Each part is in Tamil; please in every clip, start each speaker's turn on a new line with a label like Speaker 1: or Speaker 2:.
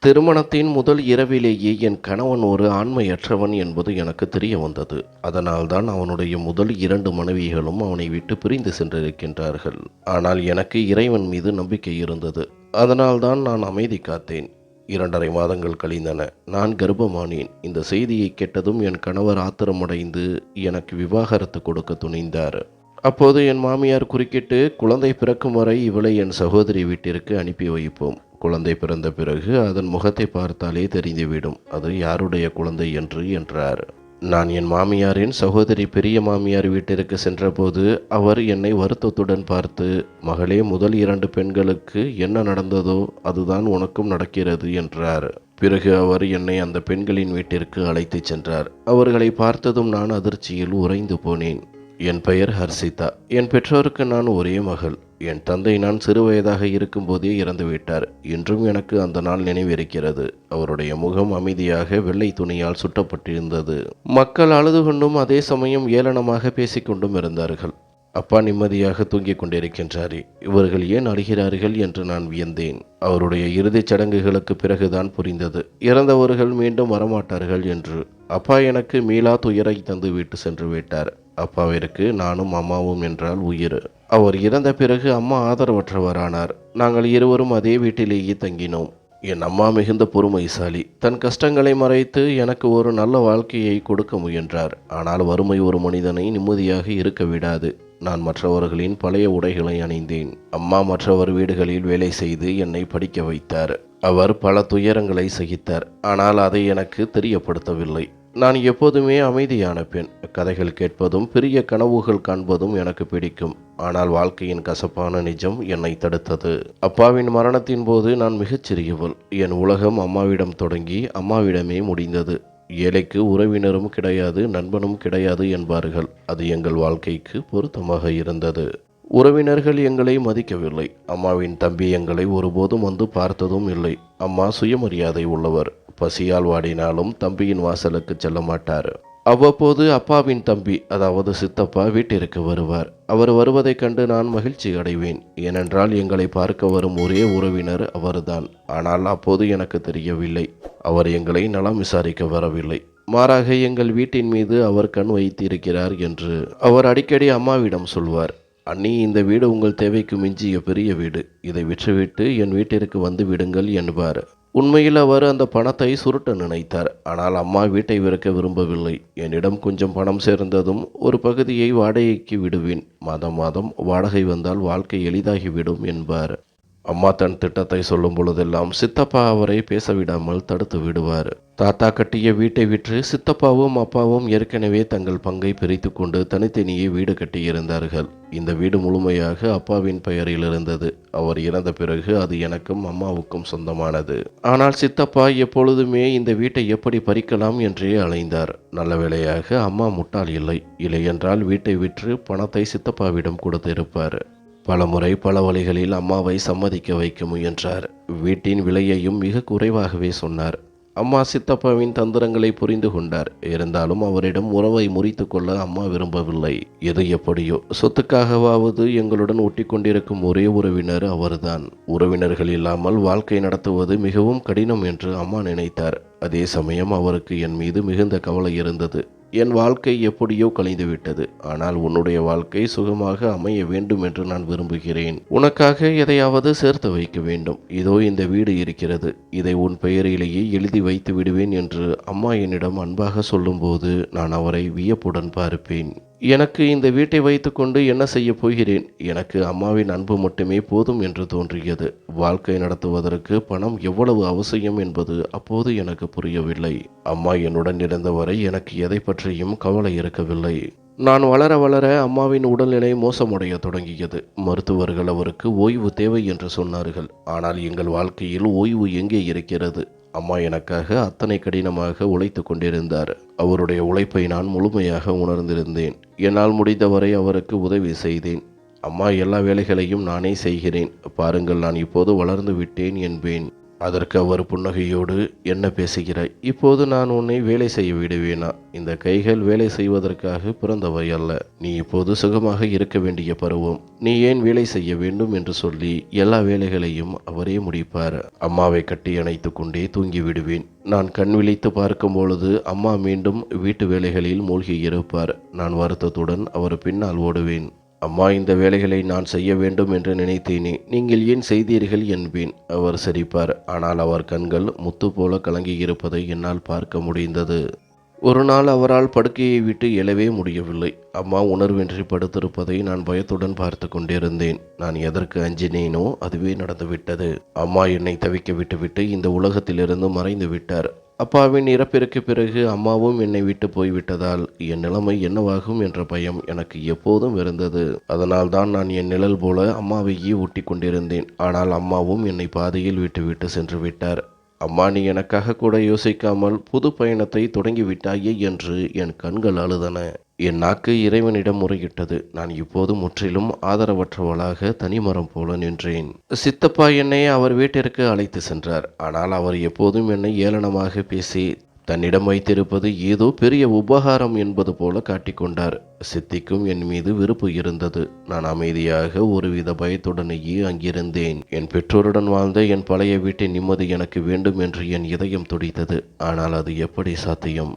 Speaker 1: திருமணத்தின் முதல் இரவிலேயே என் கணவன் ஒரு ஆண்மையற்றவன் என்பது எனக்கு தெரிய வந்தது. அதனால்தான் அவனுடைய முதல் 2 மனைவிகளும் அவனை விட்டு பிரிந்து சென்றிருக்கின்றார்கள். ஆனால் எனக்கு இறைவன் மீது நம்பிக்கை இருந்தது. அதனால்தான் நான் அமைதி காத்தேன். 2½ மாதங்கள் கழிந்தன. நான் கர்ப்பமானேன். இந்த செய்தியை கேட்டதும் என் கணவர் ஆத்திரமடைந்து எனக்கு விவாகரத்து கொடுக்க துணிந்தார். அப்போது என் மாமியார் குறுக்கிட்டு, குழந்தை பிறக்கும் வரை இவளை என் சகோதரி வீட்டிற்கு அனுப்பி வைப்போம். குழந்தை பிறந்த பிறகு அதன் முகத்தை பார்த்தாலே தெரிந்துவிடும் அது யாருடைய குழந்தை என்றார். நான் என் மாமியாரின் சகோதரி பெரிய மாமியார் வீட்டிற்கு சென்றபோது அவர் என்னை வருத்தத்துடன் பார்த்து, மகளே, முதல் 2 பெண்களுக்கு என்ன நடந்ததோ அதுதான் உனக்கும் நடக்கிறது என்றார். பிறகு அவர் என்னை அந்த பெண்களின் வீட்டிற்கு அழைத்துச் சென்றார். அவர்களை பார்த்ததும் நான் அதிர்ச்சியில் உறைந்து போனேன். என் பெயர் ஹர்ஷிதா. என் பெற்றோருக்கு நான் ஒரே மகள். என் தந்தை நான் சிறுவயதாக இருக்கும்போதே இறந்துவிட்டார். இன்றும் எனக்கு அந்த நாள் நினைவிருக்கிறது. அவருடைய முகம் அமைதியாக வெள்ளை துணியால் சுட்டப்பட்டிருந்தது. மக்கள் அழுது கொண்டும் அதே சமயம் ஏளனமாக பேசிக்கொண்டும் இருந்தார்கள். அப்பா நிம்மதியாக தூங்கிக் கொண்டிருக்கின்றாரே, இவர்கள் ஏன் அழுகிறார்கள் என்று நான் வியந்தேன். அவருடைய இறுதிச் சடங்குகளுக்கு பிறகுதான் புரிந்தது, இறந்தவர்கள் மீண்டும் வரமாட்டார்கள் என்று. அப்பா எனக்கு மீளா துயரை தந்து விட்டு சென்று விட்டார். அப்பாவிற்கு நானும் அம்மாவும் என்றால் உயிர். அவர் இறந்த பிறகு அம்மா ஆதரவற்றவரானார். நாங்கள் இருவரும் அதே வீட்டிலேயே தங்கினோம். என் அம்மா மிகுந்த பொறுமைசாலி. தன் கஷ்டங்களை மறைத்து எனக்கு ஒரு நல்ல வாழ்க்கையை கொடுக்க முயன்றார். ஆனால் வறுமை ஒரு மனிதனை நிம்மதியாக இருக்க விடாது. நான் மற்றவர்களின் பழைய உடைகளை அணிந்தேன். அம்மா மற்றவர் வீடுகளில் வேலை செய்து என்னை படிக்க வைத்தார். அவர் பல துயரங்களை சகித்தார். ஆனால் அதை எனக்கு தெரியப்படுத்தவில்லை. நான் எப்போதுமே அமைதியான பெண். கதைகள் கேட்பதும் பெரிய கனவுகள் காண்பதும் எனக்கு பிடிக்கும். ஆனால் வாழ்க்கையின் கசப்பான நிஜம் என்னை தடுத்தது. அப்பாவின் மரணத்தின் போது நான் மிகச்சிறியவள். என் உலகம் அம்மாவிடம் தொடங்கி அம்மாவிடமே முடிந்தது. ஏழைக்கு உறவினரும் கிடையாது, நண்பனும் கிடையாது என்பார்கள். அது எங்கள் வாழ்க்கைக்கு பொருத்தமாக இருந்தது. உறவினர்கள் எங்களை மதிக்கவில்லை. அம்மாவின் தம்பி எங்களை ஒருபோதும் வந்து பார்த்ததும் இல்லை. அம்மா சுயமரியாதை உள்ளவர். பசியால் வாடினாலும் தம்பியின் வாசலுக்கு செல்ல மாட்டார். அவ்வப்போது அப்பாவின் தம்பி, அதாவது சித்தப்பா, வீட்டிற்கு வருவார். அவர் வருவதைக் கண்டு நான் மகிழ்ச்சி அடைவேன். ஏனென்றால் எங்களை பார்க்க வரும் ஒரே உறவினர் அவர்தான். ஆனால் அப்போது எனக்கு தெரியவில்லை, அவர் எங்களை நலம் விசாரிக்க வரவில்லை. மாறாக எங்கள் வீட்டின் மீது அவர் கண் வைத்திருக்கிறார் என்று அவர் அடிக்கடி அம்மாவிடம் சொல்வார். அண்ணி, இந்த வீடு உங்கள் தேவைக்கு மிஞ்சிய பெரிய வீடு. இதை விற்றுவிட்டு என் வீட்டிற்கு வந்து விடுங்கள் என்பார். உண்மையில் அவர் அந்த பணத்தை சுருட்ட நினைத்தார். ஆனால் அம்மா வீட்டை விற்க விரும்பவில்லை. என்னிடம் கொஞ்சம் பணம் சேர்ந்ததும் ஒரு பகுதியை வாடகைக்கு விடுவேன். மாதம் மாதம் வாடகை வந்தால் வாழ்க்கை எளிதாகிவிடும் என்பார். அம்மா தன் திட்டத்தை சொல்லும் பொழுதெல்லாம் சித்தப்பா அவரை பேசவிடாமல் தடுத்து விடுவார். தாத்தா கட்டிய வீட்டை விற்று சித்தப்பாவும் அப்பாவும் ஏற்கனவே தங்கள் பங்கை பிரித்து கொண்டு தனித்தனியே வீடு கட்டியிருந்தார்கள். இந்த வீடு முழுமையாக அப்பாவின் பெயரில் இருந்தது. அவர் இறந்த பிறகு அது எனக்கும் அம்மாவுக்கும் சொந்தமானது. ஆனால் சித்தப்பா எப்பொழுதுமே இந்த வீட்டை எப்படி பறிக்கலாம் என்றே அலைந்தார். நல்ல வேளையாக அம்மா முட்டாள் இல்லை. இல்லையென்றால் வீட்டை விற்று பணத்தை சித்தப்பாவிடம் கொடுத்திருப்பார். பலமுறை பல வழிகளில் அம்மாவை சம்மதிக்க வைக்க முயன்றார். வீட்டின் விலையையும் மிக குறைவாகவே சொன்னார். அம்மா சித்தப்பாவின் தந்திரங்களை புரிந்து கொண்டார். இருந்தாலும் அவரிடம் உறவை முறித்து கொள்ள அம்மா விரும்பவில்லை. எது எப்படியோ சொத்துக்காகவாவது எங்களுடன் ஒட்டி கொண்டிருக்கும் ஒரே உறவினர் அவர்தான். உறவினர்கள் இல்லாமல் வாழ்க்கை நடத்துவது மிகவும் கடினம் என்று அம்மா நினைத்தார். அதே சமயம் அவருக்கு என் மீது மிகுந்த கவலை இருந்தது. என் வாழ்க்கை எப்படியோ கழிந்துவிட்டது. ஆனால் உன்னுடைய வாழ்க்கை சுகமாக அமைய வேண்டும் என்று நான் விரும்புகிறேன். உனக்காக எதையாவது சேர்த்து வைக்க வேண்டும். இதோ இந்த வீடு இருக்கிறது. இதை உன் பெயரிலேயே எழுதி வைத்து விடுவேன் என்று அம்மா என்னிடம் அன்பாக சொல்லும்போது நான் அவரை வியப்புடன் பார்ப்பேன். எனக்கு இந்த வீட்டை வைத்துக்கொண்டு என்ன செய்ய போகிறேன்? எனக்கு அம்மாவின் அன்பு மட்டுமே போதும் என்று தோன்றியது. வாழ்க்கை நடத்துவதற்கு பணம் எவ்வளவு அவசியம் என்பது அப்போது எனக்கு புரியவில்லை. அம்மா என்னுடன் இருந்தவரை எனக்கு எதை பற்றியும் கவலை இருக்கவில்லை. நான் வளர வளர அம்மாவின் உடல்நிலை மோசமடைய தொடங்கியது. மருத்துவர்கள் அவருக்கு ஓய்வு தேவை என்று சொன்னார்கள். ஆனால் எங்கள் வாழ்க்கையில் ஓய்வு எங்கே இருக்கிறது? அம்மா எனக்காக அத்தனை கடினமாக உழைத்து கொண்டிருந்தார். அவருடைய உழைப்பை நான் முழுமையாக உணர்ந்திருந்தேன். என்னால் முடிந்தவரை அவருக்கு உதவி செய்தேன். அம்மா, எல்லா வேலைகளையும் நானே செய்கிறேன். பாருங்கள், நான் இப்போது வளர்ந்து விட்டேன் என்பேன். அதற்கு அவர் புன்னகையோடு, என்ன பேசுகிறாய்? இப்போது நான் உன்னை வேலை செய்ய விடுவேனா? இந்த கைகள் வேலை செய்வதற்காக பிறந்தவை அல்ல. நீ இப்போது சுகமாக இருக்க வேண்டிய பருவம். நீ ஏன் வேலை செய்ய வேண்டும் என்று சொல்லி எல்லா வேலைகளையும் அவரே முடிப்பார். அம்மாவை கட்டி அணைத்து கொண்டே தூங்கி விடுவேன். நான் கண் விழித்து பார்க்கும் பொழுது அம்மா மீண்டும் வீட்டு வேலைகளில் மூழ்கி இருப்பார். நான் வருத்தத்துடன் அவர் பின்னால் ஓடுவேன். அம்மா, இந்த வேலைகளை நான் செய்ய வேண்டும் என்று நினைத்தேனே, நீங்கள் ஏன் செய்தீர்கள் என்பேன். அவர் சிரிப்பார். ஆனால் அவர் கண்கள் முத்து போல கலங்கியிருப்பதை என்னால் பார்க்க முடிந்தது. ஒரு நாள் அவரால் படுக்கையை விட்டு எழவே முடியவில்லை. அம்மா உணர்வின்றி படுத்திருப்பதை நான் பயத்துடன் பார்த்து கொண்டிருந்தேன். நான் எதற்கு அஞ்சினேனோ அதுவே நடந்துவிட்டது. அம்மா என்னை தவிக்க விட்டுவிட்டு இந்த உலகத்திலிருந்து மறைந்து விட்டார். அப்பாவின் இறப்பிற்கு பிறகு அம்மாவும் என்னை விட்டு போய்விட்டதால் என் நிலைமை என்னவாகும் என்ற பயம் எனக்கு எப்போதும் இருந்தது. அதனால்தான் நான் என் நிழல் போல அம்மாவையே ஊட்டி கொண்டிருந்தேன். ஆனால் அம்மாவும் என்னை பாதையில் விட்டுவிட்டு சென்று விட்டார். அம்மா, நீ எனக்காக கூட யோசிக்காமல் புது பயணத்தை தொடங்கிவிட்டாயே என்று என் கண்கள் அழுதன. என் நாக்கு இறைவனிடம் முறையிட்டது. நான் இப்போது முற்றிலும் ஆதரவற்றவளாக தனிமரம் போல நின்றேன். சித்தப்பா என்னை அவர் வீட்டிற்கு அழைத்து சென்றார். ஆனால் அவர் எப்போதும் என்னை ஏளனமாக பேசி தன்னிடம் வைத்திருப்பது ஏதோ பெரிய உபகாரம் என்பது போல காட்டிக்கொண்டார். சித்திக்கும் என் மீது விருப்பு இருந்தது. நான் அமைதியாக ஒருவித பயத்துடனேயே அங்கிருந்தேன். என் பெற்றோருடன் வாழ்ந்த என் பழைய வீட்டின் நிம்மதி எனக்கு வேண்டும் என்று என் இதயம் துடித்தது. ஆனால் அது எப்படி சாத்தியம்?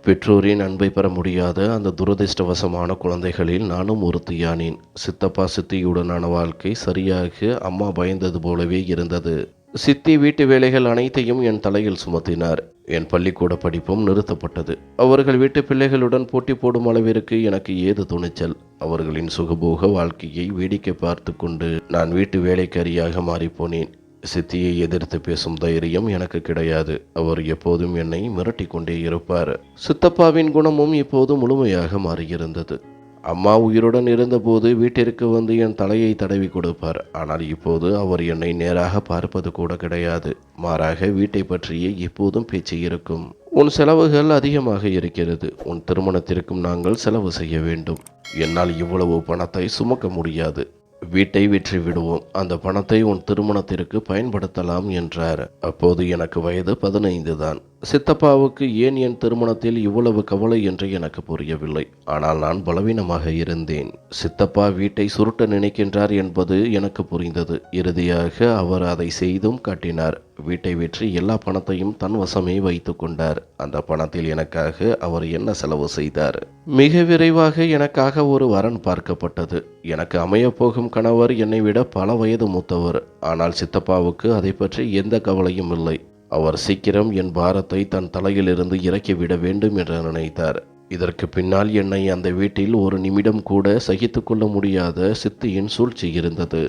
Speaker 1: பெற்றோரின் அன்பை பெற முடியாத அந்த துரதிர்ஷ்டவசமான குழந்தைகளில் நானும் ஒருத்தியானேன். சித்தப்பா சித்தியுடனான வாழ்க்கை சரியாக அம்மா பயந்தது போலவே இருந்தது. சித்தி வீட்டு வேலைகள் அனைத்தையும் என் தலையில் சுமத்தினார். என் பள்ளிக்கூட படிப்பும் நிறுத்தப்பட்டது. அவர்கள் வீட்டு பிள்ளைகளுடன் போட்டி போடும் அளவிற்கு எனக்கு ஏது துணிச்சல்? அவர்களின் சுகபோக வாழ்க்கையை வேடிக்கை பார்த்து கொண்டு நான் வீட்டு வேலைக்காரியாக மாறிப்போனேன். சித்தியை எதிர்த்து பேசும் தைரியம் எனக்கு கிடையாது. அவர் எப்போதும் என்னை மிரட்டி கொண்டே இருப்பார். சித்தப்பாவின் குணமும் இப்போது முழுமையாக மாறியிருந்தது. அம்மா உயிருடன் இருந்தபோது வீட்டிற்கு வந்து என் தலையை தடவி கொடுப்பார். ஆனால் இப்போது அவர் என்னை நேராக பார்ப்பது கூட கிடையாது. மாறாக வீட்டை பற்றியே எப்போதும் பேச்சு இருக்கும். உன் செலவுகள் அதிகமாக இருக்கிறது. உன் திருமணத்திற்கும் நாங்கள் செலவு செய்ய வேண்டும். என்னால் இவ்வளவு பணத்தை சுமக்க முடியாது. வீட்டை விற்று விடுவோம். அந்த பணத்தை உன் திருமணத்திற்கு பயன்படுத்தலாம் என்றார். அப்போது எனக்கு வயது 15 தான். சித்தப்பாவுக்கு ஏன் என் திருமணத்தில் இவ்வளவு கவலை என்று எனக்கு புரியவில்லை. ஆனால் நான் பலவீனமாக இருந்தேன். சித்தப்பா வீட்டை சுருட்ட நினைக்கின்றார் என்பது எனக்கு புரிந்தது. இறுதியாக அவர் அதை செய்தும் காட்டினார். வீட்டை விற்று எல்லா பணத்தையும் தன் வசமே வைத்து கொண்டார். அந்த பணத்தில் எனக்காக அவர் என்ன செலவு செய்தார்? மிக விரைவாக எனக்காக ஒரு வரன் பார்க்கப்பட்டது. எனக்கு அமையப்போகும் கணவர் என்னை விட பல வயது மூத்தவர். ஆனால் சித்தப்பாவுக்கு அதை பற்றி எந்த கவலையும் இல்லை. அவர் சீக்கிரம் என் பாரத்தை தன் தலையிலிருந்து இறக்கிவிட வேண்டும் என்று நினைத்தார். இதற்கு பின்னால் என்னை அந்த வீட்டில் ஒரு நிமிடம் கூட சகித்து கொள்ள முடியாத சித்தியின் சூழ்ச்சி இருந்தது.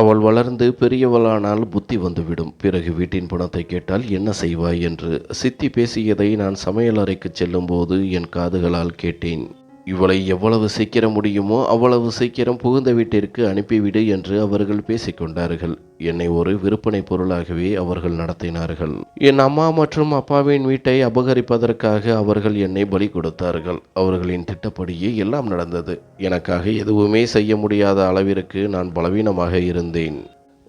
Speaker 1: அவள் வளர்ந்து பெரியவளானால் புத்தி வந்துவிடும். பிறகு வீட்டின் பணத்தை கேட்டால் என்ன செய்வாய் என்று சித்தி பேசியதை நான் சமையலறைக்கு செல்லும்போது என் காதுகளால் கேட்டேன். இவளை எவ்வளவு சீக்கிரம் முடியுமோ அவ்வளவு சீக்கிரம் புகுந்த வீட்டிற்கு அனுப்பிவிடு என்று அவர்கள் பேசிக்கொண்டார்கள். என்னை ஒரு விற்பனை பொருளாகவே அவர்கள் நடத்தினார்கள். என் அம்மா மற்றும் அப்பாவின் வீட்டை அபகரிப்பதற்காக அவர்கள் என்னை பலி கொடுத்தார்கள். அவர்களின் திட்டப்படியே எல்லாம் நடந்தது. எனக்காக எதுவுமே செய்ய முடியாத அளவிற்கு நான் பலவீனமாக இருந்தேன்.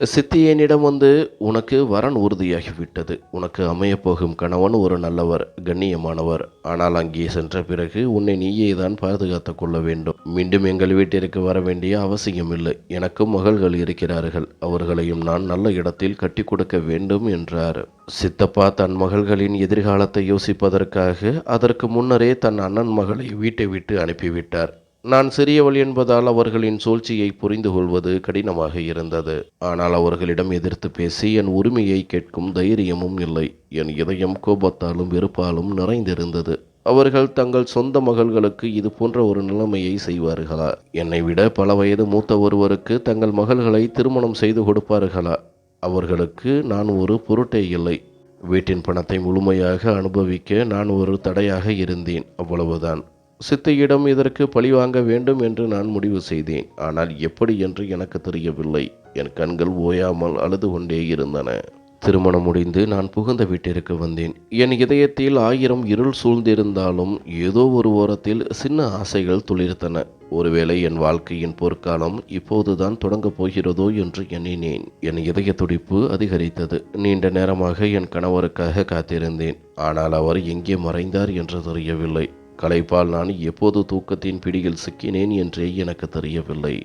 Speaker 1: சித்தி என்னிடம் வந்து, உனக்கு வரன் உறுதியாகிவிட்டது. உனக்கு அமையப்போகும் கணவன் ஒரு நல்லவர், கண்ணியமானவர். ஆனால் அங்கே சென்ற பிறகு உன்னை நீயே தான் பாதுகாத்து கொள்ள வேண்டும். மீண்டும் எங்கள் வீட்டிற்கு வர வேண்டிய அவசியமில்லை. எனக்கும் மகள்கள் இருக்கிறார்கள். அவர்களையும் நான் நல்ல இடத்தில் கட்டி கொடுக்க வேண்டும் என்றார். சித்தப்பா தன் மகள்களின் எதிர்காலத்தை யோசிப்பதற்காக அதற்கு முன்னரே தன் அண்ணன் மகளை வீட்டை விட்டு அனுப்பிவிட்டார். நான் சிறியவள் என்பதால் அவர்களின் சூழ்ச்சியை புரிந்து கொள்வது கடினமாக இருந்தது. ஆனால் அவர்களிடம் எதிர்த்து பேசி என் உரிமையை கேட்கும் தைரியமும் இல்லை. என் இதயம் கோபத்தாலும் வெறுப்பாலும் நிறைந்திருந்தது. அவர்கள் தங்கள் சொந்த மகள்களுக்கு இது போன்ற ஒரு நிலைமையை செய்வார்களா? என்னை விட பல வயது மூத்த ஒருவருக்கு தங்கள் மகள்களை திருமணம் செய்து கொடுப்பார்களா? அவர்களுக்கு நான் ஒரு பொருட்டே இல்லை. வீட்டின் பணத்தை முழுமையாக அனுபவிக்க நான் ஒரு தடையாக இருந்தேன். அவ்வளவுதான். சித்தியிடம் இதற்கு பழிவாங்க வேண்டும் என்று நான் முடிவு செய்தேன். ஆனால் எப்படி என்று எனக்கு தெரியவில்லை. என் கண்கள் ஓயாமல் அழுது கொண்டே இருந்தன. திருமணம் முடிந்து நான் புகுந்த வீட்டிற்கு வந்தேன். என் இதயத்தில் 1000 இருள் சூழ்ந்திருந்தாலும் ஏதோ ஒரு ஓரத்தில் சின்ன ஆசைகள் துளிர்த்தன. ஒருவேளை என் வாழ்க்கையின் பொற்காலம் இப்போதுதான் தொடங்கப் போகிறதோ என்று எண்ணினேன். என் இதய துடிப்பு அதிகரித்தது. நீண்ட நேரமாக என் கணவருக்காக காத்திருந்தேன். ஆனால் அவர் எங்கே மறைந்தார் என்று தெரியவில்லை. களைப்பால் நான் எப்போது தூக்கத்தின் பிடியில் சிக்கினேன் என்றே எனக்கு தெரியவில்லை.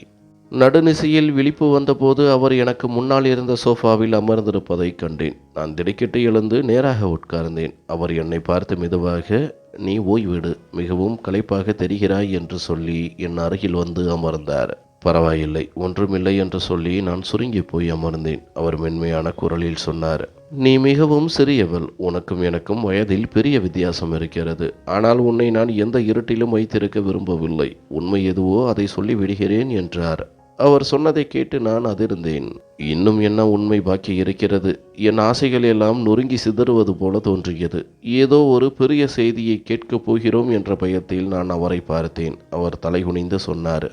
Speaker 1: நடுநிசையில் விழிப்பு வந்தபோது அவர் எனக்கு முன்னால் இருந்த சோஃபாவில் அமர்ந்திருப்பதை கண்டேன். நான் திடுக்கிட்டு எழுந்து நேராக உட்கார்ந்தேன். அவர் என்னை பார்த்து மெதுவாக, "நீ ஓய்விடு, மிகவும் களைப்பாக தெரிகிறாய்" என்று சொல்லி என் அருகில் வந்து அமர்ந்தார். "பரவாயில்லை, ஒன்றுமில்லை" என்று சொல்லி நான் சுருங்கி போய் அமர்ந்தேன். அவர் மென்மையான குரலில் சொன்னார், "நீ மிகவும் சிறியவள். உனக்கும் எனக்கும் வயதில் பெரிய வித்தியாசம் இருக்கிறது. ஆனால் உன்னை நான் எந்த இருட்டிலும் வைத்திருக்க விரும்பவில்லை. உண்மை எதுவோ அதை சொல்லி விடுகிறேன்" என்றார். அவர் சொன்னதை கேட்டு நான் அதிர்ந்தேன். இன்னும் என்ன உண்மை பாக்கி இருக்கிறது? என் ஆசைகள் எல்லாம் நொறுங்கி சிதறுவது போல தோன்றியது. ஏதோ ஒரு பெரிய செய்தியை கேட்கப் போகிறோம் என்ற பயத்தில் நான் அவரை பார்த்தேன். அவர் தலைகுனிந்து சொன்னார்,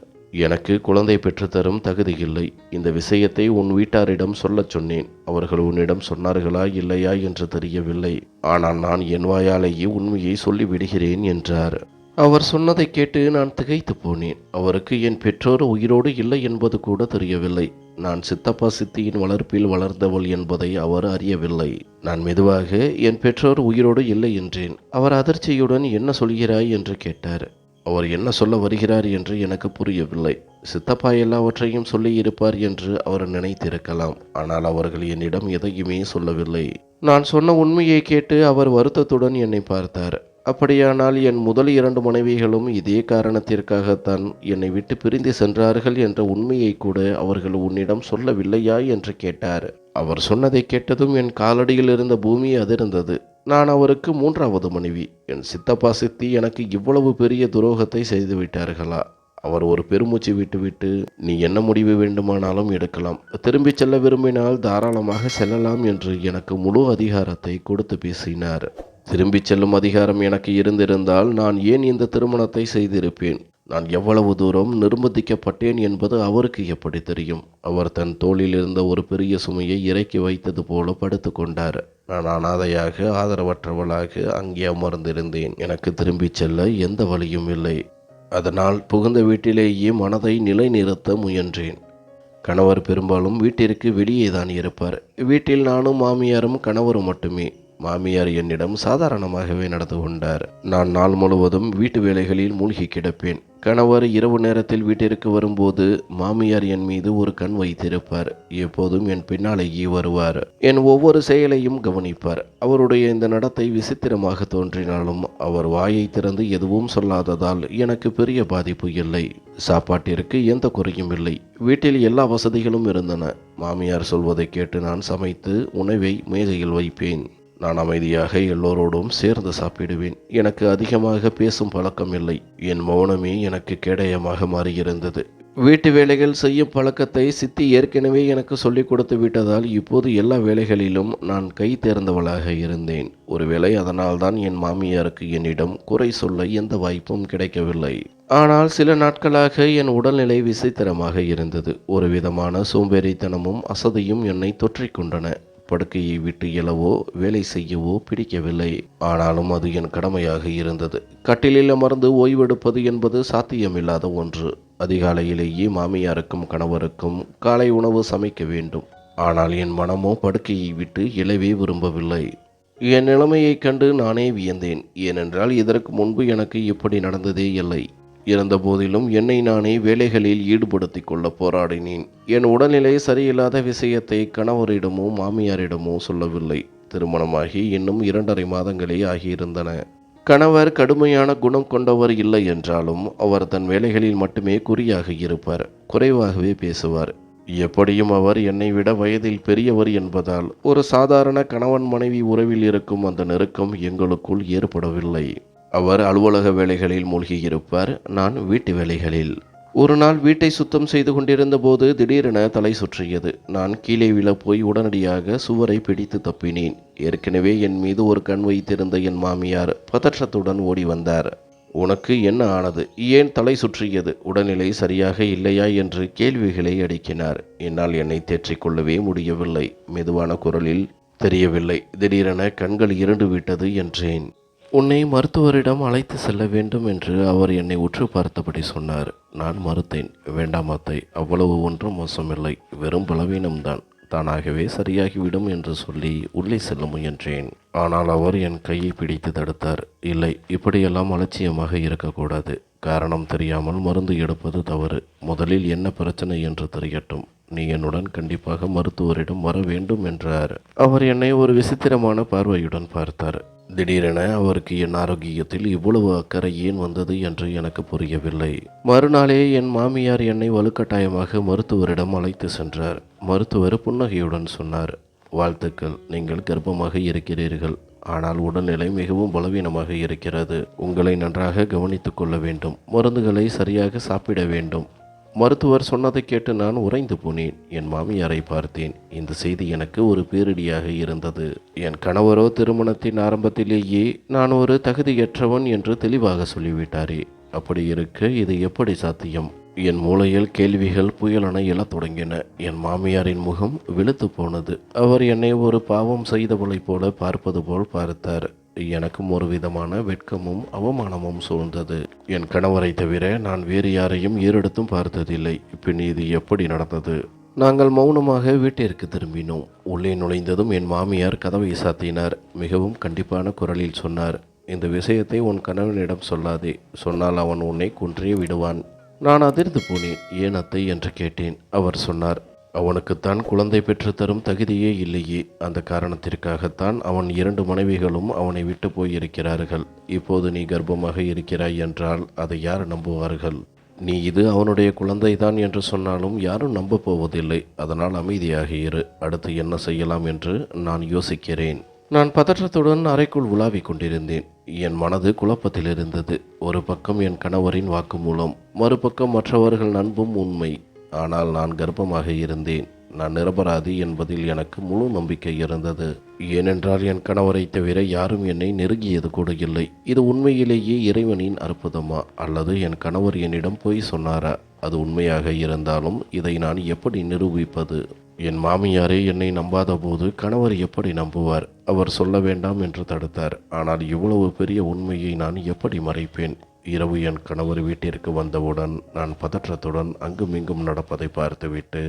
Speaker 1: "எனக்கு குழந்தை பெற்றுத்தரும் தகுதி இல்லை. இந்த விஷயத்தை உன் வீட்டாரிடம் சொல்லச் சொன்னேன். அவர்கள் உன்னிடம் சொன்னார்களா இல்லையா என்று தெரியவில்லை. ஆனால் நான் என் வாயாலேயே உண்மையை சொல்லிவிடுகிறேன்" என்றார். அவர் சொன்னதை கேட்டு நான் திகைத்து போனேன். அவருக்கு என் பெற்றோர் உயிரோடு இல்லை என்பது கூட தெரியவில்லை. நான் சித்தப்பா சித்தியின் வளர்ப்பில் வளர்ந்தவள் என்பதை அவர் அறியவில்லை. நான் மெதுவாக, "என் பெற்றோர் உயிரோடு இல்லை" என்றேன். அவர் அதிர்ச்சியுடன், "என்ன சொல்கிறாய்?" என்று கேட்டார். அவர் என்ன சொல்ல வருகிறார் என்று எனக்கு புரியவில்லை. சித்தப்பா எல்லாவற்றையும் சொல்லியிருப்பார் என்று அவர் நினைத்திருக்கலாம். ஆனால் அவர்கள் என்னிடம் எதையுமே சொல்லவில்லை. நான் சொன்ன உண்மையை கேட்டு அவர் வருத்தத்துடன் என்னை பார்த்தார். "அப்படியானால் என் முதல் 2 மனைவிகளும் இதே காரணத்திற்காகத்தான் என்னை விட்டு பிரிந்து சென்றார்கள் என்ற உண்மையை கூட அவர்கள் உன்னிடம் சொல்லவில்லையா?" என்று கேட்டார். அவர் சொன்னதை கேட்டதும் என் காலடியில் இருந்த பூமி அதிர்ந்தது. நான் அவருக்கு 3வது மனைவி. என் சித்தப்பா சித்தி எனக்கு இவ்வளவு பெரிய துரோகத்தை செய்துவிட்டார்களா? அவர் ஒரு பெருமூச்சு விட்டுவிட்டு, "நீ என்ன முடிவு வேண்டுமானாலும் எடுக்கலாம். திரும்பிச் செல்ல விரும்பினால் தாராளமாக செல்லலாம்" என்று எனக்கு முழு அதிகாரத்தை கொடுத்து பேசினார். திரும்பிச் செல்லும் அதிகாரம் எனக்கு இருந்திருந்தால் நான் ஏன் இந்த திருமணத்தை செய்திருப்பேன்? நான் எவ்வளவு தூரம் நிர்பந்திக்கப்பட்டேன் என்பது அவருக்கு எப்படி தெரியும்? அவர் தன் தோளில் இருந்த ஒரு பெரிய சுமையை இறக்கி வைத்தது போல படுத்து கொண்டார். நான் அனாதையாக, ஆதரவற்றவளாக அங்கே அமர்ந்திருந்தேன். எனக்கு திரும்பிச் செல்ல எந்த வழியும் இல்லை. அதனால் புகுந்த வீட்டிலேயே மனதை நிலைநிறுத்த முயன்றேன். கணவர் பெரும்பாலும் வீட்டிற்கு வெளியே தான் இருப்பார். வீட்டில் நானும் மாமியாரும் கணவரும் மட்டுமே. மாமியார் என்னிடம் சாதாரணமாகவே நடந்து கொண்டார். நான் நாள் முழுவதும் வீட்டு வேலைகளில் மூழ்கி கிடப்பேன். கணவர் இரவு நேரத்தில் வீட்டிற்கு வரும்போது மாமியார் என் மீது ஒரு கண் வைத்திருப்பார். எப்போதும் என் பின்னாலேயே வருவார். என் ஒவ்வொரு செயலையும் கவனிப்பார். அவருடைய இந்த நடத்தை விசித்திரமாக தோன்றினாலும் அவர் வாயை திறந்து எதுவும் சொல்லாததால் எனக்கு பெரிய பாதிப்பு இல்லை. சாப்பாட்டிற்கு எந்த குறையும் இல்லை. வீட்டில் எல்லா வசதிகளும் இருந்தன. மாமியார் சொல்வதை கேட்டு நான் சமைத்து உணவை மேஜையில் வைப்பேன். நான் அமைதியாக எல்லோரோடும் சேர்ந்து சாப்பிடுவேன். எனக்கு அதிகமாக பேசும் பழக்கம் இல்லை. என் மௌனமே எனக்கு கேடயமாக மாறியிருந்தது. வீட்டு வேலைகள் செய்யும் பழக்கத்தை சித்தி ஏற்கனவே எனக்கு சொல்லிக் கொடுத்து விட்டதால் இப்போது எல்லா வேலைகளிலும் நான் கை தேர்ந்தவளாக இருந்தேன். ஒருவேளை அதனால்தான் என் மாமியாருக்கு என்னிடம் குறை சொல்ல எந்த வாய்ப்பும் கிடைக்கவில்லை. ஆனால் சில நாட்களாக என் உடல்நிலை விசித்திரமாக இருந்தது. ஒரு விதமான சோம்பேறித்தனமும் அசதியும் என்னை தொற்றிக்கொண்டன. படுக்கையை விட்டு எழவோ வேலை செய்யவோ பிடிக்கவில்லை. ஆனாலும் அது என் கடமையாக இருந்தது. கட்டிலில் அமர்ந்து ஓய்வெடுப்பது என்பது சாத்தியமில்லாத ஒன்று. அதிகாலையிலேயே மாமியாருக்கும் கணவருக்கும் காலை உணவு சமைக்க வேண்டும். ஆனால் என் மனமோ படுக்கையை விட்டு எழவே விரும்பவில்லை. என் நிலைமையைக் கண்டு நானே வியந்தேன். ஏனென்றால் இதற்கு முன்பு எனக்கு இப்படி நடந்ததே இல்லை. இருந்தபோதிலும் என்னை நானே வேலைகளில் ஈடுபடுத்திக் கொள்ள போராடினேன். என் உடல்நிலை சரியில்லாத விஷயத்தை கணவரிடமோ மாமியாரிடமோ சொல்லவில்லை. திருமணமாகி இன்னும் 2.5 மாதங்களே ஆகியிருந்தன. கணவர் கடுமையான குணம் கொண்டவர் இல்லை என்றாலும் அவர் தன் வேலைகளில் மட்டுமே குறியாக இருப்பார். குறைவாகவே பேசுவார். எப்படியும் அவர் என்னை விட வயதில் பெரியவர் என்பதால் ஒரு சாதாரண கணவன் மனைவி உறவில் இருக்கும் அந்த நெருக்கம் எங்களுக்குள் ஏற்படவில்லை. அவர் அலுவலக வேலைகளில் மூழ்கியிருப்பார். நான் வீட்டு வேலைகளில். ஒரு நாள் வீட்டை சுத்தம் செய்து கொண்டிருந்த போது திடீரென தலை சுற்றியது. நான் கீழே விழப்போய் உடனடியாக சுவரை பிடித்து தப்பினேன். ஏற்கனவே என் மீது ஒரு கண் வைத்திருந்த என் மாமியார் பதற்றத்துடன் ஓடி வந்தார். "உனக்கு என்ன ஆனது? ஏன் தலை சுற்றியது? உடல்நிலை சரியாக இல்லையா?" என்று கேள்விகளை அடுக்கினார். என்னால் என்னை தேற்றிக் கொள்ளவே முடியவில்லை. மெதுவான குரலில், தெரியவில்லை. திடீரென கண்கள் இருண்டு விட்டது என்றேன். உன்னை மருத்துவரிடம் அழைத்து செல்ல வேண்டும் என்று அவர் என்னை உற்று பார்த்தபடி சொன்னார். நான் மறுத்தேன். வேண்டாம் அத்தை, அவ்வளவு ஒன்றும் மோசமில்லை, வெறும் பலவீனம்தான், தானாகவே சரியாகிவிடும் என்று சொல்லி உள்ளே செல்ல முயன்றேன். ஆனால் அவர் என் கையை பிடித்து தடுத்தார். இல்லை, இப்படியெல்லாம் அலட்சியமாக இருக்கக்கூடாது. காரணம் தெரியாமல் மருந்து எடுப்பது தவறு. முதலில் என்ன பிரச்சனை என்று தெரியட்டும். நீ என்னுடன் கண்டிப்பாக மருத்துவரிடம் வர வேண்டும் என்றார். அவர் என்னை ஒரு விசித்திரமான பார்வையுடன் பார்த்தார். திடீரென அவருக்கு என் ஆரோக்கியத்தில் இவ்வளவு அக்கறை ஏன் வந்தது என்று எனக்கு புரியவில்லை. மறுநாளே என் மாமியார் என்னை வலுக்கட்டாயமாக மருத்துவரிடம் அழைத்து சென்றார். மருத்துவர் புன்னகையுடன் சொன்னார், வாழ்த்துக்கள், நீங்கள் கர்ப்பமாக இருக்கிறீர்கள். ஆனால் உடல்நிலை மிகவும் பலவீனமாக இருக்கிறது. உங்களை நன்றாக கவனித்துக் கொள்ள வேண்டும். மருந்துகளை சரியாக சாப்பிட வேண்டும். மருத்துவர் சொன்னதை கேட்டு நான் உறைந்து போனேன். என் மாமியாரை பார்த்தேன். இந்த செய்தி எனக்கு ஒரு பேரிடியாக இருந்தது. என் கணவரோ திருமணத்தின் ஆரம்பத்திலேயே நான் ஒரு தகுதியற்றவன் என்று தெளிவாக சொல்லிவிட்டாரே. அப்படி இருக்க இது எப்படி சாத்தியம்? என் மூளையில் கேள்விகள் புயலென எழத் தொடங்கின. என் மாமியாரின் முகம் வெளுத்து போனது. அவர் என்னை ஒரு பாவம் செய்தவளைப் போல பார்ப்பது போல் பார்த்தார். எனக்கும் ஒரு விதமான வெட்கமும் அவமானமும் சூழ்ந்தது. என் கணவரை தவிர நான் வேறு யாரையும் ஏறெடுத்தும் பார்த்ததில்லை. பின் இது எப்படி நடந்தது? நாங்கள் மௌனமாக வீட்டிற்கு திரும்பினோம். உள்ளே நுழைந்ததும் என் மாமியார் கதவை சாத்தினார். மிகவும் கண்டிப்பான குரலில் சொன்னார், இந்த விஷயத்தை உன் கணவனிடம் சொல்லாதே. சொன்னால் அவன் உன்னை கொன்றே விடுவான். நான் அதிர்ந்து போனேன். ஏன் அத்தை என்று கேட்டேன். அவர் சொன்னார், அவனுக்குத்தான் குழந்தை பெற்றுத்தரும் தகுதியே இல்லையே. அந்த காரணத்திற்காகத்தான் அவன் 2 மனைவிகளும் அவனை விட்டு போயிருக்கிறார்கள். இப்போது நீ கர்ப்பமாக இருக்கிறாய் என்றால் அதை யார் நம்புவார்கள்? நீ இது அவனுடைய குழந்தைதான் என்று சொன்னாலும் யாரும் நம்பப் போவதில்லை. அதனால் அமைதியாக இரு. அடுத்து என்ன செய்யலாம் என்று நான் யோசிக்கிறேன். நான் பதற்றத்துடன் அறைக்குள் உலாவிக் கொண்டிருந்தேன். என் மனது குழப்பத்தில் இருந்தது. ஒரு பக்கம் என் கணவரின் வாக்குமூலம், மறுபக்கம் மற்றவர்கள் நம்பும் உண்மை. ஆனால் நான் கர்ப்பமாக இருந்தேன். நான் நிரபராதி என்பதில் எனக்கு முழு நம்பிக்கை இருந்தது. ஏனென்றால் என் கணவரை தவிர யாரும் என்னை நெருங்கியது கூட இல்லை. இது உண்மையிலேயே இறைவனின் அற்புதமா, அல்லது என் கணவர் என்னிடம் பொய் சொன்னாரா? அது உண்மையாக இருந்தாலும் இதை நான் எப்படி நிரூபிப்பது? என் மாமியாரே என்னை நம்பாத போது கணவர் எப்படி நம்புவார்? அவர் சொல்ல வேண்டாம் என்று தடுத்தார். ஆனால் இவ்வளவு பெரிய உண்மையை நான் எப்படி மறைப்பேன்? இரவு என் கணவர் வீட்டிற்கு வந்தவுடன் நான் பதற்றத்துடன் அங்குமிங்கும் நடப்பதை பார்த்துவிட்டு,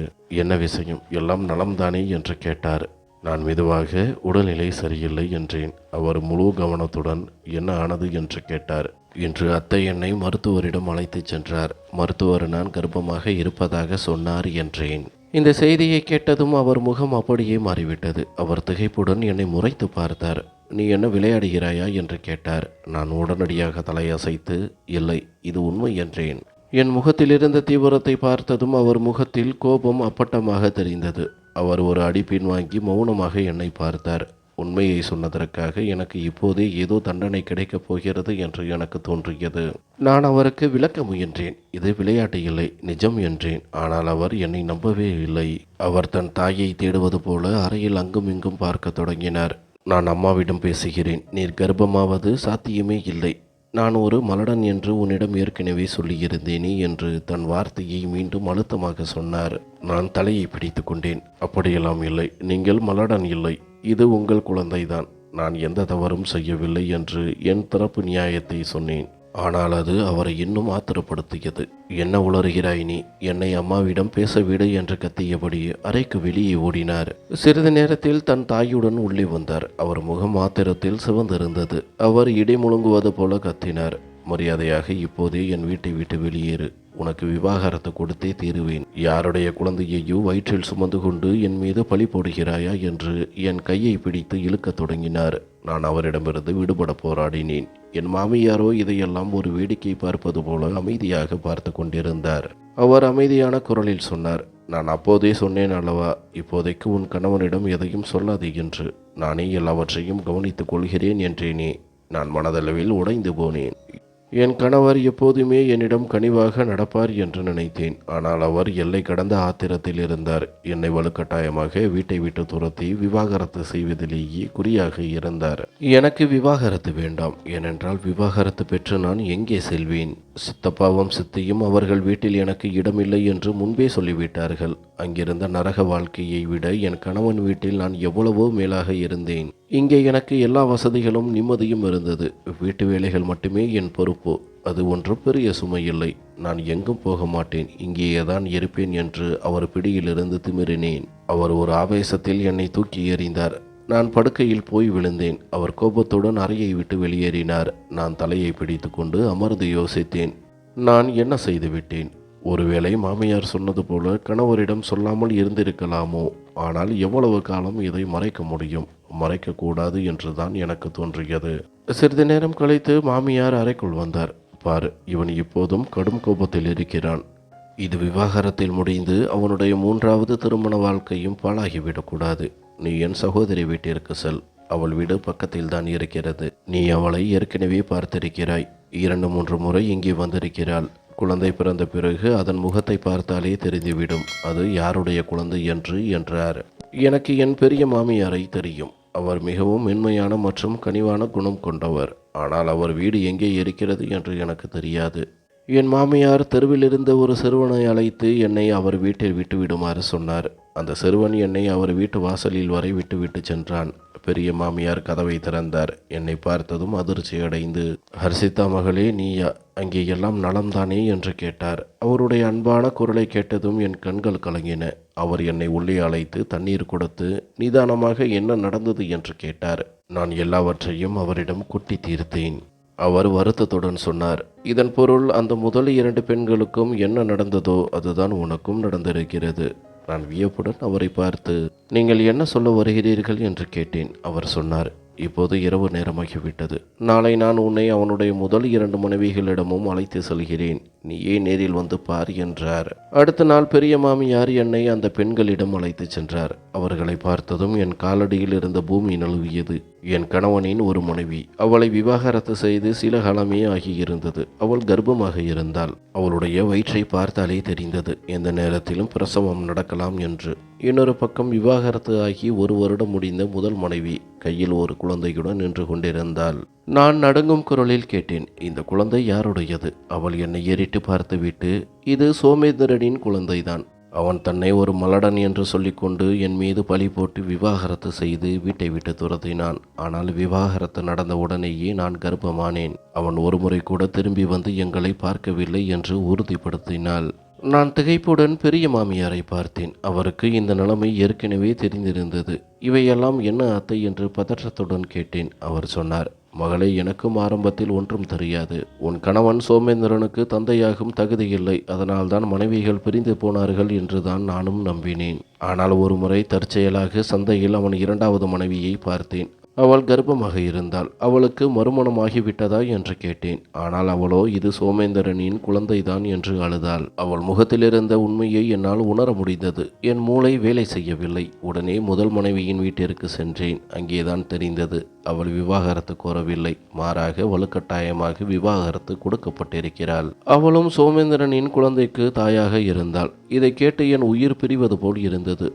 Speaker 1: என்ன விஷயம், எல்லாம் நலம்தானே என்று கேட்டார். நான் மெதுவாக உடல்நிலை சரியில்லை என்றேன். அவர் முழு கவனத்துடன் என்ன ஆனது என்று கேட்டார். இன்று அத்தை என்னை மருத்துவரிடம் அழைத்துச் சென்றார். மருத்துவர் நான் கர்ப்பமாக இருப்பதாக சொன்னார் என்றேன். இந்த செய்தியை கேட்டதும் அவர் முகம் அப்படியே மாறிவிட்டது. அவர் திகைப்புடன் என்னை முறைத்து பார்த்தார். நீ என்ன விளையாடுகிறாயா என்று கேட்டார். நான் உடனடியாக தலையசைத்து, இல்லை, இது உண்மை என்றேன். என் முகத்தில் இருந்த தீவிரத்தை பார்த்ததும் அவர் முகத்தில் கோபம் அப்பட்டமாக தெரிந்தது. அவர் ஒரு அடி பின்வாங்கி மௌனமாக என்னை பார்த்தார். உண்மையை சொன்னதற்காக எனக்கு இப்போதே ஏதோ தண்டனை கிடைக்கப் போகிறது என்று எனக்கு தோன்றியது. நான் அவருக்கு விளக்க முயன்றேன். இது விளையாட்டு இல்லை, நிஜம் என்றேன். ஆனால் அவர் என்னை நம்பவே இல்லை. அவர் தன் தாயை தேடுவது போல அறையில் அங்கும் இங்கும் பார்க்க தொடங்கினார். நான் அம்மாவிடம் பேசுகிறேன். நீர் கர்ப்பமாவது சாத்தியமே இல்லை. நான் ஒரு மலடன் என்று உன்னிடம் ஏற்கனவே சொல்லியிருந்தேனே என்று தன் வார்த்தையை மீண்டும் அழுத்தமாக சொன்னார். நான் தலையை பிடித்து கொண்டேன். அப்படியெல்லாம் இல்லை, நீங்கள் மலடன் இல்லை. இது உங்கள் குழந்தைதான். நான் எந்த தவறும் செய்யவில்லை என்று என் தரப்பு நியாயத்தை சொன்னேன். ஆனால் அது அவரை இன்னும் ஆத்திரப்படுத்தியது. என்ன உளறுகிறாய் நீ? என்னை அம்மாவிடம் பேசவிடு என்று கத்தியபடி அறைக்கு வெளியே ஓடினார். சிறிது நேரத்தில் தன் தாயுடன் உள்ளே வந்தார். அவர் முகம் ஆத்திரத்தில் சிவந்திருந்தது. அவர் இடி முழுங்குவது போல கத்தினார். மரியாதையாக இப்போதே என் வீட்டை விட்டு வெளியேறு. உனக்கு விவாகரத்து கொடுத்தே தீருவேன். யாருடைய குழந்தையையோ வயிற்றில் சுமந்து கொண்டு என் மீது பழி போடுகிறாயா என்று என் கையை பிடித்து இழுக்கத் தொடங்கினார். நான் அவரிடமிருந்து விடுபட போராடினேன். என் மாமியாரோ இதையெல்லாம் ஒரு வேடிக்கை பார்ப்பது போல அமைதியாக பார்த்து கொண்டிருந்தார். அவர் அமைதியான குரலில் சொன்னார், நான் அப்போதே சொன்னேன் அல்லவா, இப்போதைக்கு உன் கணவனிடம் எதையும் சொல்லாதே என்று. நானே எல்லாவற்றையும் கவனித்துக் கொள்கிறேன் என்றேனே. நான் மனதளவில் உடைந்து போனேன். என் கணவர் எப்போதுமே என்னிடம் கனிவாக நடப்பார் என்று நினைத்தேன். ஆனால் அவர் எல்லை கடந்த ஆத்திரத்தில் இருந்தார். என்னை வலுக்கட்டாயமாக வீட்டை விட்டு துரத்தி விவாகரத்து செய்வதிலேயே குறியாக இருந்தார். எனக்கு விவாகரத்து வேண்டாம். ஏனென்றால் விவாகரத்து பெற்று நான் எங்கே செல்வேன்? சித்தப்பாவும் சித்தியும் அவர்கள் வீட்டில் எனக்கு இடமில்லை என்று முன்பே சொல்லிவிட்டார்கள். அங்கிருந்த நரக வாழ்க்கையை விட என் கணவன் வீட்டில் நான் எவ்வளவோ மேலாக இருந்தேன். இங்கே எனக்கு எல்லா வசதிகளும் நிம்மதியும் இருந்தது. வீட்டு வேலைகள் மட்டுமே என் பொறுப்பு. அது ஒன்றும் பெரிய சுமையில்லை. நான் எங்கும் போக மாட்டேன், இங்கேயேதான் இருப்பேன் என்று அவர் பிடியிலிருந்து திமிறினேன். அவர் ஒரு ஆவேசத்தில் என்னை தூக்கி எறிந்தார். நான் படுக்கையில் போய் விழுந்தேன். அவர் கோபத்துடன் அறையை விட்டு வெளியேறினார். நான் தலையை பிடித்து கொண்டு அமர்ந்து யோசித்தேன். நான் என்ன செய்துவிட்டேன்? ஒருவேளை மாமியார் சொன்னது போல கணவரிடம் சொல்லாமல் இருந்திருக்கலாமோ? ஆனால் எவ்வளவு காலம் இதை மறைக்க முடியும்? மறைக்கக்கூடாது என்றுதான் எனக்கு தோன்றியது. சிறிது நேரம் கழித்து மாமியார் அறைக்குள் வந்தார். பார், இவன் இப்போதும் கடும் கோபத்தில் இருக்கிறான். இது விவாகரத்தில் முடிந்து அவனுடைய 3வது திருமண வாழ்க்கையும் பாழாகிவிடக்கூடாது. நீ என் சகோதரி வீட்டிற்கு செல். அவள் வீடு பக்கத்தில் தான் இருக்கிறது. நீ அவளை ஏற்கனவே பார்த்திருக்கிறாய். 2-3 முறை இங்கே வந்திருக்கிறாள். குழந்தை பிறந்த பிறகு அதன் முகத்தை பார்த்தாலே தெரிந்துவிடும் அது யாருடைய குழந்தை என்றார். எனக்கு என் பெரிய மாமியாரை தெரியும். அவர் மிகவும் மென்மையான மற்றும் கனிவான குணம் கொண்டவர். ஆனால் அவர் வீடு எங்கே இருக்கிறது என்று எனக்கு தெரியாது. என் மாமியார் தெருவில் இருந்த ஒரு சிறுவனை அழைத்து என்னை அவர் வீட்டில் விட்டுவிடுமாறு சொன்னார். அந்த சிறுவன் என்னை அவர் வீட்டு வாசலில் வரை விட்டுவிட்டு சென்றான். பெரிய மாமியார் கதவை திறந்தார். என்னை பார்த்ததும் அதிர்ச்சி அடைந்து, ஹர்ஷிதா மகளே, நீயா? அங்கே எல்லாம் நலம்தானே என்று கேட்டார். அவருடைய அன்பான குரலை கேட்டதும் என் கண்கள் கலங்கின. அவர் என்னை உள்ளே அழைத்து தண்ணீர் கொடுத்து நிதானமாக என்ன நடந்தது என்று கேட்டார். நான் எல்லாவற்றையும் அவரிடம் கொட்டி தீர்த்தேன். அவர் வருத்தத்துடன் சொன்னார், இதன் பொருள் அந்த முதல் 2 பெண்களுக்கும் என்ன நடந்ததோ அதுதான் உனக்கும் நடந்திருக்கிறது. நான் வியப்புடன் அவரை பார்த்து, நீங்கள் என்ன சொல்ல வருகிறீர்கள் என்று கேட்டேன். அவர் சொன்னார், இப்போது இரவு நேரமாகிவிட்டது. நாளை நான் உன்னை அவனுடைய முதல் 2 மனைவிகளிடமும் அழைத்து செல்கிறேன். நீயே நேரில் வந்து பார் என்றார். அடுத்த நாள் பெரிய மாமியார் என்னை அந்த பெண்களிடம் அழைத்து சென்றார். அவர்களை பார்த்ததும் என் காலடியில் இருந்த பூமி நழுவியது. என் கணவனின் ஒரு மனைவி. அவளை விவாகரத்து செய்து சில காலமே ஆகியிருந்தது. அவள் கர்ப்பமாக இருந்தாள். அவளுடைய வயிற்றை பார்த்தாலே தெரிந்தது எந்த நேரத்திலும் பிரசவம் நடக்கலாம் என்று. இன்னொரு பக்கம் விவாகரத்து ஆகி 1 வருடம் முடிந்த முதல் மனைவி கையில் ஒரு குழந்தையுடன் நின்று கொண்டிருந்தாள். நான் நடுங்கும் குரலில் கேட்டேன், இந்த குழந்தை யாருடையது? அவள் என்னை ஏறிட்டு பார்த்துவிட்டு, இது சோமேந்திரனின் குழந்தைதான். அவன் தன்னை ஒரு மலடன் என்று சொல்லிக்கொண்டு என் மீது பழி போட்டு விவாகரத்து செய்து வீட்டை விட்டு துரத்தினான். ஆனால் விவாகரத்து நடந்த உடனேயே நான் கர்ப்பமானேன். அவன் ஒரு முறை கூட திரும்பி வந்து எங்களை பார்க்கவில்லை என்று உறுதிப்படுத்தினாள். நான் திகைப்புடன் பெரிய மாமியாரை பார்த்தேன். அவருக்கு இந்த நிலைமை ஏற்கனவே தெரிந்திருந்தது. இவையெல்லாம் என்ன அத்தை என்று பதற்றத்துடன் கேட்டேன். அவர் சொன்னார், மகளே, எனக்கும் ஆரம்பத்தில் ஒன்றும் தெரியாது. உன் கணவன் சோமேந்திரனுக்கு தந்தையாகும் தகுதியில்லை. அதனால்தான் மனைவிகள் பிரிந்து போனார்கள் என்றுதான் நானும் நம்பினேன். ஆனால் ஒரு முறை தற்செயலாக சந்தையில் அவன் 2வது மனைவியை பார்த்தேன். அவள் கர்ப்பமாக இருந்தாள். அவளுக்கு மறுமணமாகிவிட்டதா என்று கேட்டேன். ஆனால் அவளோ இது சோமேந்திரனின் குழந்தைதான் என்று அழுதாள். அவள் முகத்திலிருந்த உண்மையை என்னால் உணர முடிந்தது. என் மூளை வேலை செய்யவில்லை. உடனே முதல் மனைவியின் வீட்டிற்கு சென்றேன். அங்கேதான் தெரிந்தது அவள் விவாகரத்து கோரவில்லை. மாறாக வலுக்கட்டாயமாக விவாகரத்து கொடுக்கப்பட்டிருக்கிறாள். அவளும் சோமேந்திரனின் குழந்தைக்கு தாயாக இருந்தாள். இதை கேட்டு என் உயிர் பிரிவது போல் இருந்தது.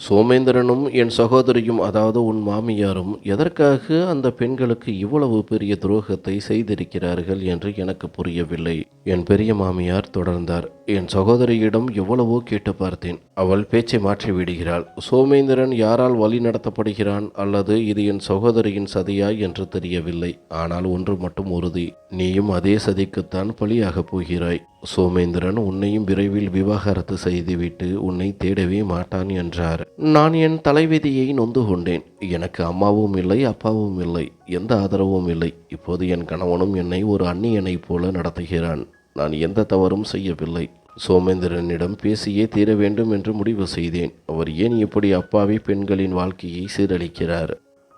Speaker 1: சோமேந்திரனும் என் சகோதரியும், அதாவது உன் மாமியாரும், எதற்காக அந்த பெண்களுக்கு இவ்வளவு பெரிய துரோகத்தை செய்திருக்கிறார்கள் என்று எனக்கு புரியவில்லை. என் பெரிய மாமியார் தொடர்ந்தார். என் சகோதரியிடம் எவ்வளவோ கேட்டு பார்த்தேன். அவள் பேச்சை மாற்றி விடுகிறாள். சோமேந்திரன் யாரால் வழி நடத்தப்படுகிறான் அல்லது இது என் சகோதரியின் சதியா என்று தெரியவில்லை. ஆனால் ஒன்று மட்டும் உறுதி, நீயும் அதே சதிக்குத்தான் பலியாக போகிறாய். சோமேந்திரன் உன்னையும் விரைவில் விவாகரத்து செய்துவிட்டு உன்னை தேடவே மாட்டான் என்றார். நான் என் தலைவிதியை நொந்து கொண்டேன். எனக்கு அம்மாவும் இல்லை, அப்பாவும் இல்லை, எந்த ஆதரவும் இல்லை. இப்போது என் கணவனும் என்னை ஒரு அந்நியனைப் போல நடத்துகிறான். நான் எந்த தவறும் செய்யவில்லை. சோமேந்திரனிடம் பேசியே தீர வேண்டும் என்று முடிவு செய்தேன். அவர் ஏன் இப்படி அப்பாவி பெண்களின் வாழ்க்கையை சீரழிக்கிறார்?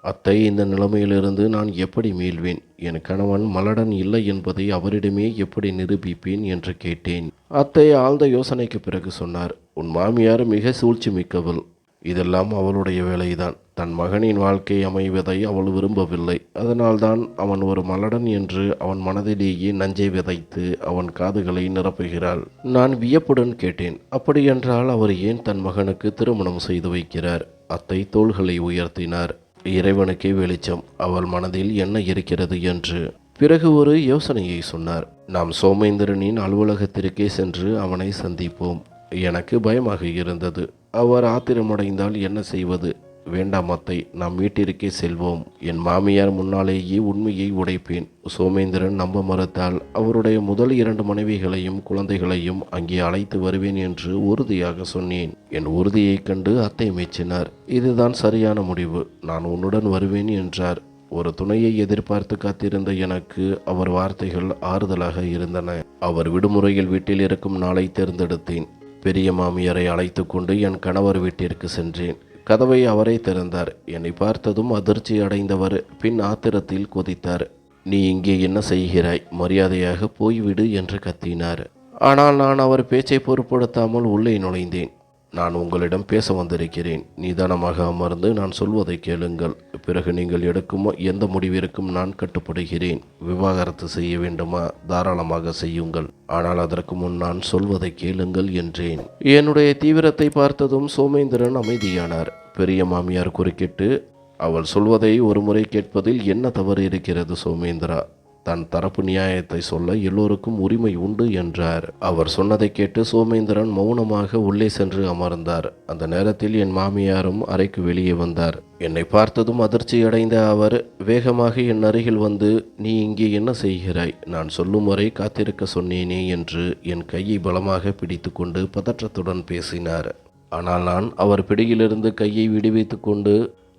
Speaker 1: அத்தை, இந்த நிலைமையிலிருந்து நான் எப்படி மீள்வேன்? என் கணவன் மலடன் இல்லை என்பதை அவரிடமே எப்படி நிரூபிப்பேன் என்று கேட்டேன். அத்தை ஆழ்ந்த யோசனைக்கு பிறகு சொன்னார், உன் மாமியார் மிக சூழ்ச்சி மிக்கவள். இதெல்லாம் அவளுடைய வேலைதான். தன் மகனின் வாழ்க்கை அமைவதை அவள் விரும்பவில்லை. அதனால்தான் அவன் ஒரு மலடன் என்று அவன் மனதிலேயே நஞ்சை விதைத்து அவன் காதுகளை நிரப்புகிறாள். நான் வியப்புடன் கேட்டேன், அப்படியென்றால் அவர் ஏன் தன் மகனுக்கு திருமணம் செய்து வைக்கிறார்? அத்தை தோள்களை உயர்த்தினார். இறைவனுக்கே வெளிச்சம் அவள் மனதில் என்ன இருக்கிறது என்று. பிறகு ஒரு யோசனையை சொன்னார். நாம் சோமேந்திரனின் அலுவலகத்திற்கே சென்று அவனை சந்திப்போம். எனக்கு பயமாக இருந்தது. அவர் ஆத்திரமடைந்தால் என்ன செய்வது? வேண்டாம் அத்தை, நாம் வீட்டிற்கே செல்வோம். என் மாமியார் முன்னாலேயே உண்மையை உடைப்பேன். சோமேந்திரன் நம்ப மறுத்தால் அவருடைய முதல் 2 மனைவிகளையும் குழந்தைகளையும் அங்கே அழைத்து வருவேன் என்று உறுதியாக சொன்னேன். என் உறுதியைக் கண்டு அத்தை மெச்சினார். இதுதான் சரியான முடிவு, நான் உன்னுடன் வருவேன் என்றார். ஒரு துணையை எதிர்பார்த்து காத்திருந்த எனக்கு அவர் வார்த்தைகள் ஆறுதலாக இருந்தன. அவர் விடுமுறையில் வீட்டில் இருக்கும் நாளை தேர்ந்தெடுத்தேன். பெரிய மாமியாரை அழைத்து கொண்டு என் கணவர் வீட்டிற்கு சென்றேன். கதவை அவரே திறந்தார். என்னை பார்த்ததும் அதிர்ச்சி அடைந்தவர் பின் ஆத்திரத்தில் கொதித்தார். நீ இங்கே என்ன செய்கிறாய்? மரியாதையாக போய்விடு என்று கத்தினார். ஆனால் நான் அவர் பேச்சை பொருட்படுத்தாமல் உள்ளே நுழைந்தேன். நான் உங்களிடம் பேச வந்திருக்கிறேன். நிதானமாக அமர்ந்து நான் சொல்வதை கேளுங்கள். பிறகு நீங்கள் எடுக்கும் எந்த முடிவிற்கும் நான் கட்டுப்படுகிறேன். விவாகரத்து செய்ய வேண்டுமா? தாராளமாக செய்யுங்கள். ஆனால் அதற்கு முன் நான் சொல்வதை கேளுங்கள் என்றேன். என்னுடைய தீவிரத்தை பார்த்ததும் சோமேந்திரன் அமைதியானார். பெரிய மாமியார் குறுக்கிட்டு, அவள் சொல்வதை ஒரு முறை கேட்பதில் என்ன தவறு இருக்கிறது சோமேந்திரா? தன் தரப்பு நியாயத்தை சொல்ல எல்லோருக்கும் உரிமை உண்டு என்றார். அவர் சொன்னதை கேட்டு சோமேந்திரன் மௌனமாக உள்ளே சென்று அமர்ந்தார். அந்த நேரத்தில் என் மாமியாரும் அறைக்கு வெளியே வந்தார். என்னை பார்த்ததும் அதிர்ச்சியடைந்த அவர் வேகமாக என் அருகில் வந்து, நீ இங்கே என்ன செய்கிறாய்? நான் சொல்லும் வரை காத்திருக்க சொன்னேனே என்று என் கையை பலமாக பிடித்து கொண்டு பதற்றத்துடன் பேசினார். ஆனால் நான் அவர் பிடியிலிருந்து கையை விடுவித்து கொண்டு,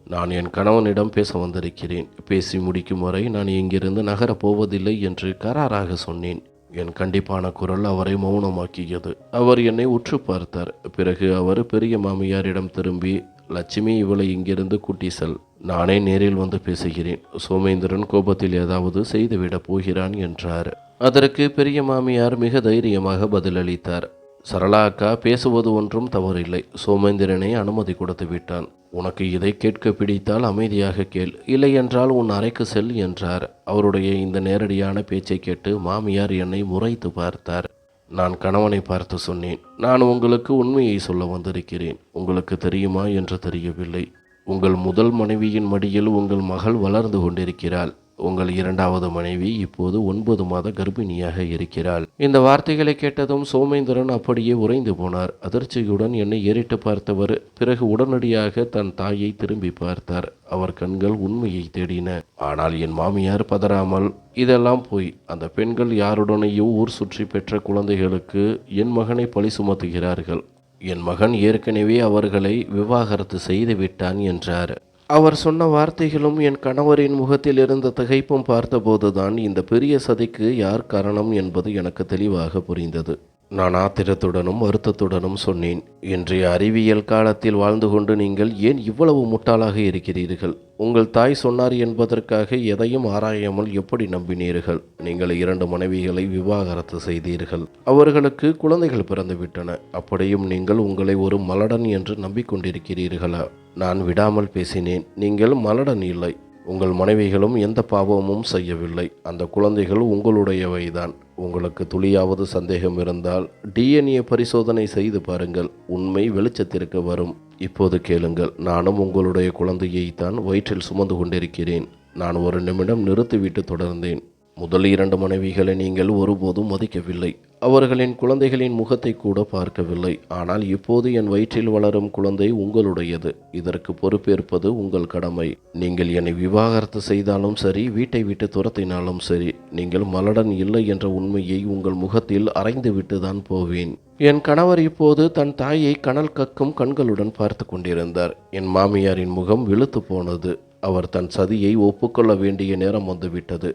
Speaker 1: நான் என் கணவனிடம் பேச வந்திருக்கிறேன். பேசி முடிக்கும் வரை நான் இங்கிருந்து நகரப் போவதில்லை என்று கராராக சொன்னேன். என் கண்டிப்பான குரல் அவரை மௌனமாக்கியது. அவர் என்னை உற்று பார்த்தார். பிறகு அவர் பெரிய மாமியாரிடம் திரும்பி, லட்சுமி, இவளை இங்கிருந்து கூட்டி செல். நானே நேரில் வந்து பேசுகிறேன். சோமேந்திரன் கோபத்தில் ஏதாவது செய்துவிடப் போகிறான் என்றார். அதற்கு பெரிய மாமியார் மிக தைரியமாக பதிலளித்தார். சரளா அக்கா, பேசுவது ஒன்றும் தவறில்லை. சோமேந்திரனை அனுமதி கொடுத்து விட்டான். உனக்கு இதை கேட்க பிடித்தால் அமைதியாக கேள், இல்லை என்றால் உன் அறைக்கு செல் என்றார். அவருடைய இந்த நேரடியான பேச்சை கேட்டு மாமியார் என்னை முறைத்து பார்த்தார். நான் கணவனை பார்த்து சொன்னேன், நான் உங்களுக்கு உண்மையை சொல்ல வந்திருக்கிறேன். உங்களுக்கு தெரியுமா என்று தெரியவில்லை. உங்கள் முதல் மனைவியின் மடியில் உங்கள் மகள் வளர்ந்து கொண்டிருக்கிறாள். உங்கள் 2வது மனைவி இப்போது 9 மாத கர்ப்பிணியாக இருக்கிறாள். இந்த வார்த்தைகளை கேட்டதும் சோமேந்திரன் அப்படியே உறைந்து போனார். அதிர்ச்சியுடன் என்னை ஏறிட்டு பார்த்தவர் பிறகு உடனடியாக தன் தாயை திரும்பி பார்த்தார். அவர் கண்கள் உண்மையை தேடின. ஆனால் என் மாமியார் பதறாமல், இதெல்லாம் போய், அந்த பெண்கள் யாருடனேயோ ஊர் சுற்றி பெற்ற குழந்தைகளுக்கு என் மகனை பழி சுமத்துகிறார்கள். என் மகன் ஏற்கனவே அவர்களை விவாகரத்து செய்து விட்டான் என்றார். அவர் சொன்ன வார்த்தைகளும் என் கணவரின் முகத்தில் இருந்த திகைப்பும் பார்த்தபோதுதான் இந்த பெரிய சதிக்கு யார் காரணம் என்பது எனக்கு தெளிவாக புரிந்தது. நான் ஆத்திரத்துடனும் வருத்தத்துடனும் சொன்னேன், இன்றைய அறிவியல் காலத்தில் வாழ்ந்து கொண்டு நீங்கள் ஏன் இவ்வளவு முட்டாளாக இருக்கிறீர்கள்? உங்கள் தாய் சொன்னார் என்பதற்காக எதையும் ஆராயாமல் எப்படி நம்பினீர்கள்? நீங்கள் 2 மனைவிகளை விவாகரத்து செய்தீர்கள். அவர்களுக்கு குழந்தைகள் பிறந்துவிட்டன. அப்படியும் நீங்கள் உங்களை ஒரு மலடன் என்று நம்பிக்கொண்டிருக்கிறீர்களா? நான் விடாமல் பேசினேன். நீங்கள் மலடன் இல்லை. உங்கள் மனைவிகளும் எந்த பாவமும் செய்யவில்லை. அந்த குழந்தைகள் உங்களுடையவைதான். உங்களுக்கு துளியாவது சந்தேகம் இருந்தால் DNA பரிசோதனை செய்து பாருங்கள். உண்மை வெளிச்சத்திற்கு வரும். இப்போது கேளுங்கள். நானும் உங்களுடைய குழந்தையைத்தான் வயிற்றில் சுமந்து கொண்டிருக்கிறேன். நான் ஒரு நிமிடம் நிறுத்திவிட்டு தொடர்ந்தேன். முதல் 2 மனைவிகளை நீங்கள் ஒருபோதும் மதிக்கவில்லை. அவர்களின் குழந்தைகளின் முகத்தை கூட பார்க்கவில்லை. ஆனால் இப்போது என் வயிற்றில் வளரும் குழந்தை உங்களுடையது. இதற்கு பொறுப்பேற்பது உங்கள் கடமை. நீங்கள் என்னை விவாகரத்து செய்தாலும் சரி, வீட்டை விட்டு துரத்தினாலும் சரி, நீங்கள் மலடன் இல்லை என்ற உண்மையை உங்கள் முகத்தில் அறைந்துவிட்டு தான் போவேன். என் கணவர் இப்போது தன் தாயை கனல் கக்கும் கண்களுடன் பார்த்து கொண்டிருந்தார். என் மாமியாரின் முகம் வெளுத்து போனது. அவர் தன் சதியை ஒப்புக்கொள்ள வேண்டிய நேரம் வந்துவிட்டது.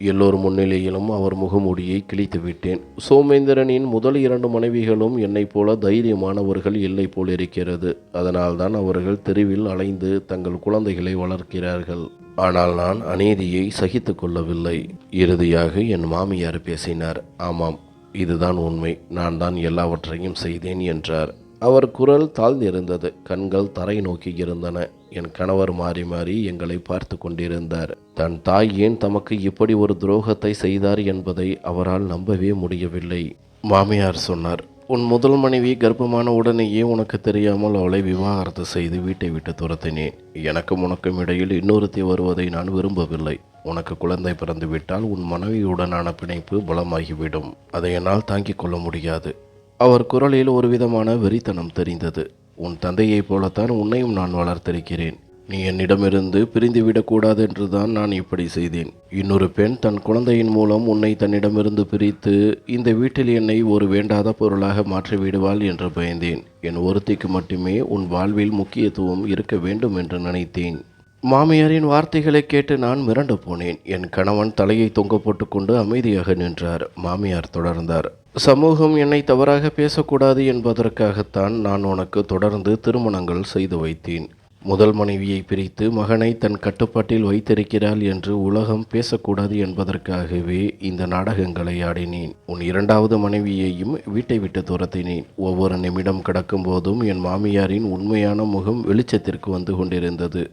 Speaker 1: எல்லோர் முன்னிலையிலும் அவர் முகமூடியை கிழித்து விட்டேன். சோமேந்திரனின் முதல் 2 மனைவிகளும் என்னைப் போல தைரியமானவர்கள் இல்லை போலிருக்கிறது. அதனால்தான் அவர்கள் தெருவில் அலைந்து தங்கள் குழந்தைகளை வளர்க்கிறார்கள். ஆனால் நான் அநீதியை சகித்து கொள்ளவில்லை. இறுதியாக என் மாமியார் பேசினார். ஆமாம், இதுதான் உண்மை. நான் தான் எல்லாவற்றையும் செய்தேன் என்றார். அவர் குரல் தாழ்ந்திருந்தது. கண்கள் தரை நோக்கி இருந்தன. என் கணவர் மாறி மாறி எங்களை பார்த்து கொண்டிருந்தார். தன் தாய் ஏன் தமக்கு இப்படி ஒரு துரோகத்தை செய்தார் என்பதை அவரால் நம்பவே முடியவில்லை. மாமியார் சொன்னார், உன் முதல் மனைவி கர்ப்பமான உடனேயே உனக்கு தெரியாமல் அவளை விவாகரத்து செய்து வீட்டை விட்டு துரத்தினேன். எனக்கும் உனக்கும் இடையில் இன்னொருத்தி வருவதை நான் விரும்பவில்லை. உனக்கு குழந்தை பிறந்துவிட்டால் உன் மனைவியுடனான பிணைப்பு பலமாகிவிடும். அதை என்னால் தாங்கிக் கொள்ள முடியாது. அவர் குரலில் ஒரு விதமான வெறித்தனம் தெரிந்தது. உன் தந்தையைப் போலத்தான் உன்னையும் நான் வளர்த்திருக்கிறேன். நீ என்னிடமிருந்து பிரிந்துவிடக்கூடாது என்றுதான் நான் இப்படி செய்தேன். இன்னொரு பெண் தன் குழந்தையின் மூலம் உன்னை தன்னிடமிருந்து பிரித்து இந்த வீட்டில் என்னை ஒரு வேண்டாத பொருளாக மாற்றிவிடுவாள் என்று பயந்தேன். என் ஒருத்திக்கு மட்டுமே உன் வாழ்வில் முக்கியத்துவம் இருக்க வேண்டும் என்று நினைத்தேன். மாமியாரின் வார்த்தைகளை கேட்டு நான் மிரண்டு போனேன். என் கணவன் தலையை தொங்க போட்டுக்கொண்டு அமைதியாக நின்றார். மாமியார் தொடர்ந்தார். சமூகம் என்னை தவறாக பேசக்கூடாது என்பதற்காகத்தான் நான் உனக்கு தொடர்ந்து திருமணங்கள் செய்து வைத்தேன். முதல் மனைவியை பிரித்து மகனை தன் கட்டுப்பாட்டில் வைத்திருக்கிறாள் என்று உலகம் பேசக்கூடாது என்பதற்காகவே இந்த நாடகங்களை ஆடினேன். உன் இரண்டாவது மனைவியையும் வீட்டை விட்டு துரத்தினேன். ஒவ்வொரு நிமிடம் கடக்கும் போதும் என் மாமியாரின் உண்மையான முகம் வெளிச்சத்திற்கு வந்து கொண்டிருந்தது.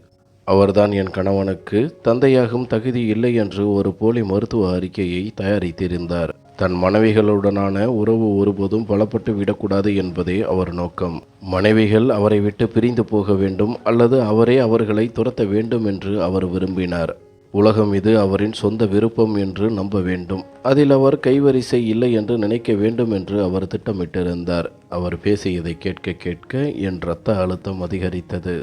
Speaker 1: அவர்தான் என் கணவனுக்கு தந்தையாகும் தகுதி இல்லை என்று ஒரு போலி மருத்துவ அறிக்கையை தயாரித்திருந்தார். தன் மனைவிகளுடனான உறவு ஒருபோதும் பலப்பட்டு விடக்கூடாது என்பதே அவர் நோக்கம். மனைவிகள் அவரை விட்டு பிரிந்து போக வேண்டும் அல்லது அவரே அவர்களை துரத்த வேண்டும் என்று அவர் விரும்பினார். உலகம் இது அவரின் சொந்த விருப்பம் என்று நம்ப வேண்டும். அதில் அவர் கைவரிசை இல்லை என்று நினைக்க வேண்டும் என்று அவர் திட்டமிட்டிருந்தார். அவர் பேசியதை கேட்க கேட்க என் இரத்த அழுத்தம் அதிகரித்தது.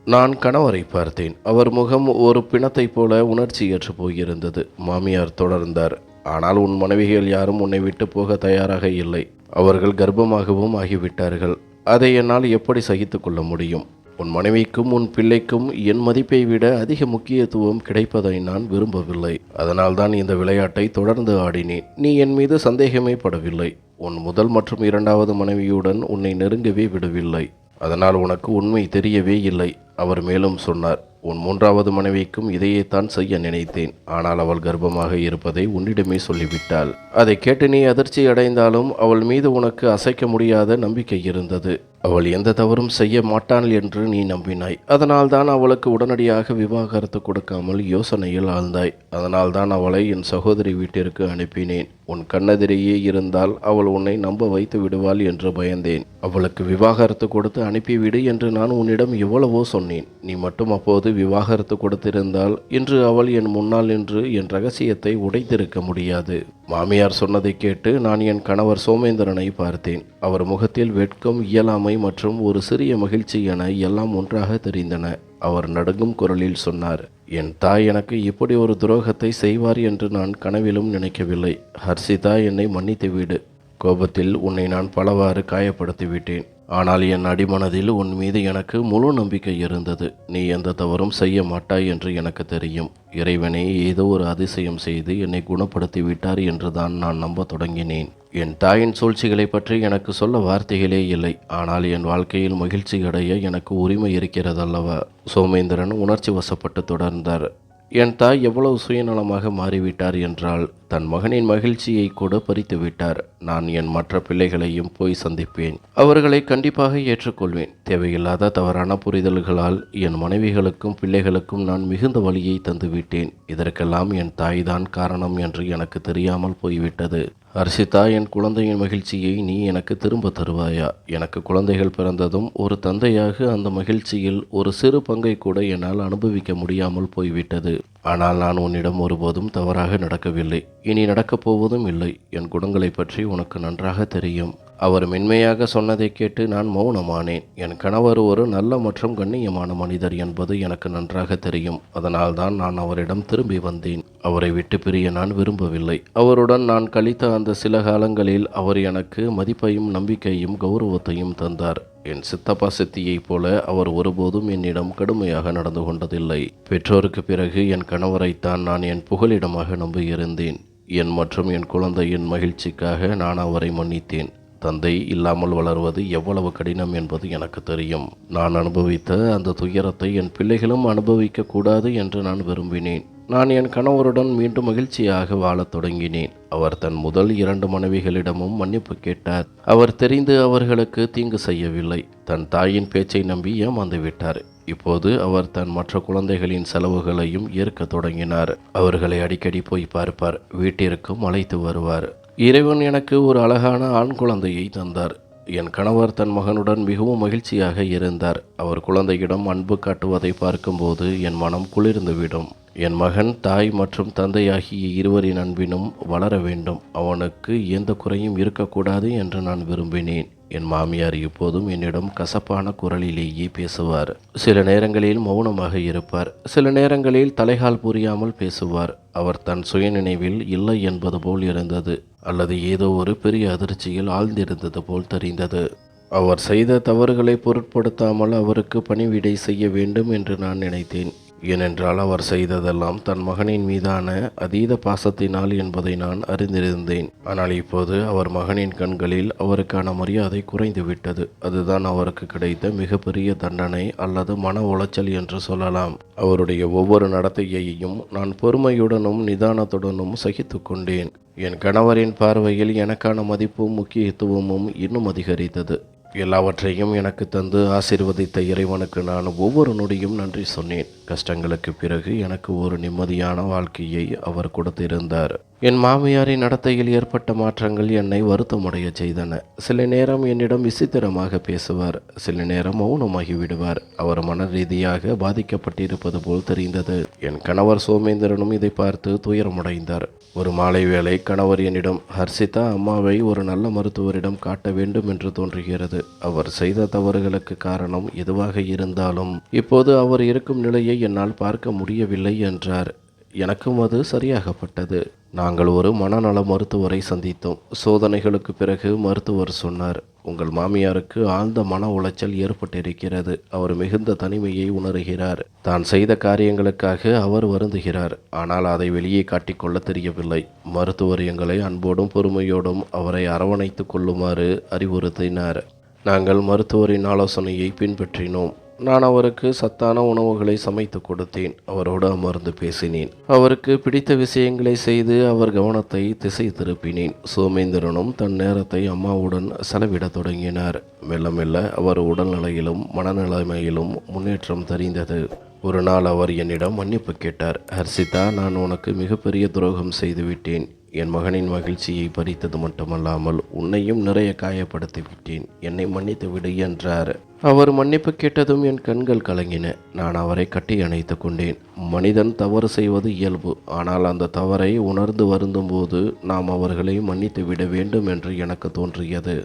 Speaker 1: நான் கணவரை பார்த்தேன். அவர் முகம் ஒரு பிணத்தைப் போல உணர்ச்சியற்று போயிருந்தது. மாமியார் தொடர்ந்தார். ஆனால் உன் மனைவிகள் யாரும் உன்னை விட்டு போக தயாராக இல்லை. அவர்கள் கர்ப்பமாகவும் ஆகிவிட்டார்கள். அதை என்னால் எப்படி சகித்து கொள்ள முடியும்? உன் மனைவிக்கும் உன் பிள்ளைக்கும் என் மதிப்பை விட அதிக முக்கியத்துவம் கிடைப்பதை நான் விரும்பவில்லை. அதனால்தான் இந்த விளையாட்டை தொடர்ந்து ஆடினேன். நீ என் மீது சந்தேகமே படவில்லை. உன் முதல் மற்றும் இரண்டாவது மனைவியுடன் உன்னை நெருங்கவே விடவில்லை. அதனால் உனக்கு உண்மை தெரியவே இல்லை. அவர் மேலும் சொன்னார். உன் மூன்றாவது மனைவிக்கும் இதையே தான் செய்ய நினைத்தேன். ஆனால் அவள் கர்ப்பமாக இருப்பதை உன்னிடமே சொல்லிவிட்டாள். அதை கேட்டு நீ அதிர்ச்சி அடைந்தாலும் அவள் மீது உனக்கு அசைக்க முடியாத நம்பிக்கை இருந்தது. அவள் எந்த தவறும் செய்ய மாட்டாள் என்று நீ நம்பினாய். அதனால்தான் அவளுக்கு உடனடியாக விவாகரத்து கொடுக்காமல் யோசனையில் ஆழ்ந்தாய். அதனால்தான் அவளை என் சகோதரி வீட்டிற்கு அனுப்பினேன். உன் கண்ணெதிரையே இருந்தால் அவள் உன்னை நம்ப வைத்து விடுவாள் என்று பயந்தேன். அவளுக்கு விவாகரத்து கொடுத்து அனுப்பிவிடு என்று நான் உன்னிடம் எவ்வளவோ சொன்னேன். நீ மட்டும் அப்போது விவாகரத்து கொடுத்திருந்தால் இன்று அவள் என் முன்னால் நின்று என் ரகசியத்தை உடைத்திருக்க முடியாது. மாமியார் சொன்னதை கேட்டு நான் என் கணவர் சோமேந்திரனை பார்த்தேன். அவர் முகத்தில் வெட்கம், இயலாமை மற்றும் ஒரு சிறிய மகிழ்ச்சி என எல்லாம் ஒன்றாக தெரிந்தன. அவர் நடுங்கும் குரலில் சொன்னார். என் தாய் எனக்கு இப்படி ஒரு துரோகத்தை செய்வார் என்று நான் கனவிலும் நினைக்கவில்லை. ஹர்ஷிதா, என்னை மன்னித்து விடு. கோபத்தில் உன்னை நான் பலவாறு காயப்படுத்திவிட்டேன். ஆனால் என் அடிமனதில் உன் மீது எனக்கு முழு நம்பிக்கை இருந்தது. நீ எந்த தவறும் செய்ய மாட்டாய் என்று எனக்கு தெரியும். இறைவனே ஏதோ ஒரு அதிசயம் செய்து என்னை குணப்படுத்தி விட்டார் என்றுதான் நான் நம்ப தொடங்கினேன். என் தாயின் சூழ்ச்சிகளை பற்றி எனக்கு சொல்ல வார்த்தைகளே இல்லை. ஆனால் என் வாழ்க்கையில் மகிழ்ச்சி அடைய எனக்கு உரிமை இருக்கிறதல்லவா? சோமேந்திரன் உணர்ச்சி வசப்பட்டு தொடர்ந்தார். என் தாய் எவ்வளவு சுயநலமாக மாறிவிட்டார் என்றால் தன் மகனின் மகிழ்ச்சியை கூட பறித்து விட்டார். நான் என் மற்ற பிள்ளைகளையும் போய் சந்திப்பேன். அவர்களை கண்டிப்பாக ஏற்றுக்கொள்வேன். தேவையில்லாத தவறான புரிதல்களால் என் மனைவிகளுக்கும் பிள்ளைகளுக்கும் நான் மிகுந்த வலியை தந்துவிட்டேன். இதற்கெல்லாம் என் தாய்தான் காரணம் என்று எனக்கு தெரியாமல் போய்விட்டது. ஹர்ஷிதா, என் குழந்தையின் மகிழ்ச்சியை நீ எனக்கு திரும்ப தருவாயா? எனக்கு குழந்தைகள் பிறந்ததும் ஒரு தந்தையாக அந்த மகிழ்ச்சியில் ஒரு சிறு பங்கை கூட என்னால் அனுபவிக்க முடியாமல் போய்விட்டது. ஆனால் நான் உன்னிடம் ஒருபோதும் தவறாக நடக்கவில்லை. இனி நடக்கப் போவதும் இல்லை. என் குணங்களை பற்றி உனக்கு நன்றாக தெரியும். அவர் மென்மையாக சொன்னதை கேட்டு நான் மௌனமானேன். என் கணவர் ஒரு நல்ல மற்றும் கண்ணியமான மனிதர் என்பது எனக்கு நன்றாக தெரியும். அதனால்தான் நான் அவரிடம் திரும்பி வந்தேன். அவரை விட்டு பிரிய நான் விரும்பவில்லை. அவருடன் நான் கழித்த அந்த சில காலங்களில் அவர் எனக்கு மதிப்பையும் நம்பிக்கையும் கௌரவத்தையும் தந்தார். என் சித்தப்பா சித்தியைப் போல அவர் ஒருபோதும் என்னிடம் கடுமையாக நடந்து கொண்டதில்லை. பெற்றோருக்கு பிறகு என் கணவரைத்தான் நான் என் புகலிடமாக நம்பியிருந்தேன். என் மற்றும் என் குழந்தையின் மகிழ்ச்சிக்காக நான் அவரை மன்னித்தேன். தந்தை இல்லாமல் வளர்வது எவ்வளவு கடினம் என்பது எனக்கு தெரியும். நான் அனுபவித்த அந்த துயரத்தை என் பிள்ளைகளும் அனுபவிக்க கூடாது என்று நான் விரும்பினேன். நான் என் கணவருடன் மீண்டும் மகிழ்ச்சியாக வாழத் தொடங்கினேன். அவர் தன் முதல் 2 மனைவிகளிடமும் மன்னிப்பு கேட்டார். அவர் தெரிந்து அவர்களுக்கு தீங்கு செய்யவில்லை. தன் தாயின் பேச்சை நம்பி ஏமாந்து விட்டார். இப்போது அவர் தன் மற்ற குழந்தைகளின் செலவுகளையும் ஏற்க தொடங்கினார். அவர்களை அடிக்கடி போய் பார்ப்பார். வீட்டிற்கும் அழைத்து வருவார். இறைவன் எனக்கு ஒரு அழகான ஆண் குழந்தையை தந்தார். என் கணவர் தன் மகனுடன் மிகவும் மகிழ்ச்சியாக இருந்தார். அவர் குழந்தையிடம் அன்பு காட்டுவதை பார்க்கும்போது என் மனம் குளிர்ந்துவிடும். என் மகன் தாய் மற்றும் தந்தையாகிய இருவரின் அன்பினும் வளர வேண்டும். அவனுக்கு எந்த குறையும் இருக்கக்கூடாது என்று நான் விரும்பினேன். என் மாமியார் இப்போதும் என்னிடம் கசப்பான குரலிலேயே பேசுவார். சில நேரங்களில் மௌனமாக இருப்பார். சில நேரங்களில் தலைகால் புரியாமல் பேசுவார். அவர் தன் சுயநினைவில் இல்லை என்பது போல் இருந்தது. அல்லது ஏதோ ஒரு பெரிய அதிர்ச்சியில் ஆழ்ந்திருந்தது போல் தெரிந்தது. அவர் செய்த தவறுகளை பொருட்படுத்தாமல் அவருக்கு பணிவிடை செய்ய வேண்டும் என்று நான் நினைத்தேன். ஏனென்றால் அவர் செய்ததெல்லாம் தன் மகனின் மீதான அதீத பாசத்தினால் என்பதை நான் அறிந்திருந்தேன். ஆனால் இப்போது அவர் மகனின் கண்களில் அவருக்கான மரியாதை குறைந்துவிட்டது. அதுதான் அவருக்கு கிடைத்த மிகப்பெரிய தண்டனை அல்லது மன உளைச்சல் என்று சொல்லலாம். அவருடைய ஒவ்வொரு நடத்தையையும் நான் பொறுமையுடனும் நிதானத்துடனும் சகித்து கொண்டேன். என் கணவரின் பார்வையில் எனக்கான மதிப்பும் முக்கியத்துவமும் இன்னும் அதிகரித்தது. எல்லாவற்றையும் எனக்கு தந்து ஆசீர்வதித்த இறைவனுக்கு நான் ஒவ்வொரு நொடியும் நன்றி சொன்னேன். கஷ்டங்களுக்கு பிறகு எனக்கு ஒரு நிம்மதியான வாழ்க்கையை அவர் கொடுத்திருந்தார். என் மாமியாரின் நடத்தையில் ஏற்பட்ட மாற்றங்கள் என்னை வருத்தமுடைய செய்தன. சில நேரம் என்னிடம் விசித்திரமாக பேசுவார். சில நேரம் மௌனமாகி விடுவார். அவர் மன ரீதியாக பாதிக்கப்பட்டிருப்பது போல் தெரிந்தது. என் கணவர் சோமேந்திரனும் இதை பார்த்து துயரமடைந்தார். ஒரு மாலை வேளை கணவர் என்னிடம், ஹர்ஷிதா, அம்மாவை ஒரு நல்ல மருத்துவரிடம் காட்ட வேண்டும் என்று தோன்றுகிறது. அவர் செய்த தவறுகளுக்கு காரணம் எதுவாக இருந்தாலும் இப்போது அவர் இருக்கும் நிலையை என்னால் பார்க்க முடியவில்லை என்றார். எனக்கும் அது சரியாகப்பட்டது. நாங்கள் ஒரு மனநல மருத்துவரை சந்தித்தோம். சோதனைகளுக்கு பிறகு மருத்துவர் சொன்னார், உங்கள் மாமியாருக்கு ஆழ்ந்த மன உளைச்சல் ஏற்பட்டிருக்கிறது. அவர் மிகுந்த தனிமையை உணர்கிறார். தான் செய்த காரியங்களுக்காக அவர் வருந்துகிறார். ஆனால் அதை வெளியே காட்டிக்கொள்ள தெரியவில்லை. மருத்துவர் எங்களை அன்போடும் பொறுமையோடும் அவரை அரவணைத்து கொள்ளுமாறு அறிவுறுத்தினார். நாங்கள் மருத்துவரின் ஆலோசனையை பின்பற்றினோம். நான் அவருக்கு சத்தான உணவுகளை சமைத்து கொடுத்தேன். அவரோடு அமர்ந்து பேசினேன். அவருக்கு பிடித்த விஷயங்களை செய்து அவர் கவனத்தை திசை திருப்பினேன். சோமேந்திரனும் தன் நேரத்தை அம்மாவுடன் செலவிடத் தொடங்கினார். மெல்ல மெல்ல அவர் உடல்நிலையிலும் மனநிலைமையிலும் முன்னேற்றம் தெரிந்தது. ஒரு நாள் அவர் என்னிடம் மன்னிப்பு கேட்டார். ஹர்ஷிதா, நான் உனக்கு மிகப்பெரிய துரோகம் செய்துவிட்டேன். என் மகனின் மகிழ்ச்சியை பறித்தது மட்டுமல்லாமல் உன்னையும் நிறைய காயப்படுத்தி விட்டேன். என்னை மன்னித்து விடு என்றார். அவர் மன்னிப்பு கேட்டதும் என் கண்கள் கலங்கின. நான் அவரை கட்டி அணைத்து கொண்டேன். மனிதன் தவறு செய்வது இயல்பு. ஆனால் அந்த தவறை உணர்ந்து வருந்தும்போது நாம் அவர்களை மன்னித்து விட வேண்டும் என்று எனக்கு தோன்றியது.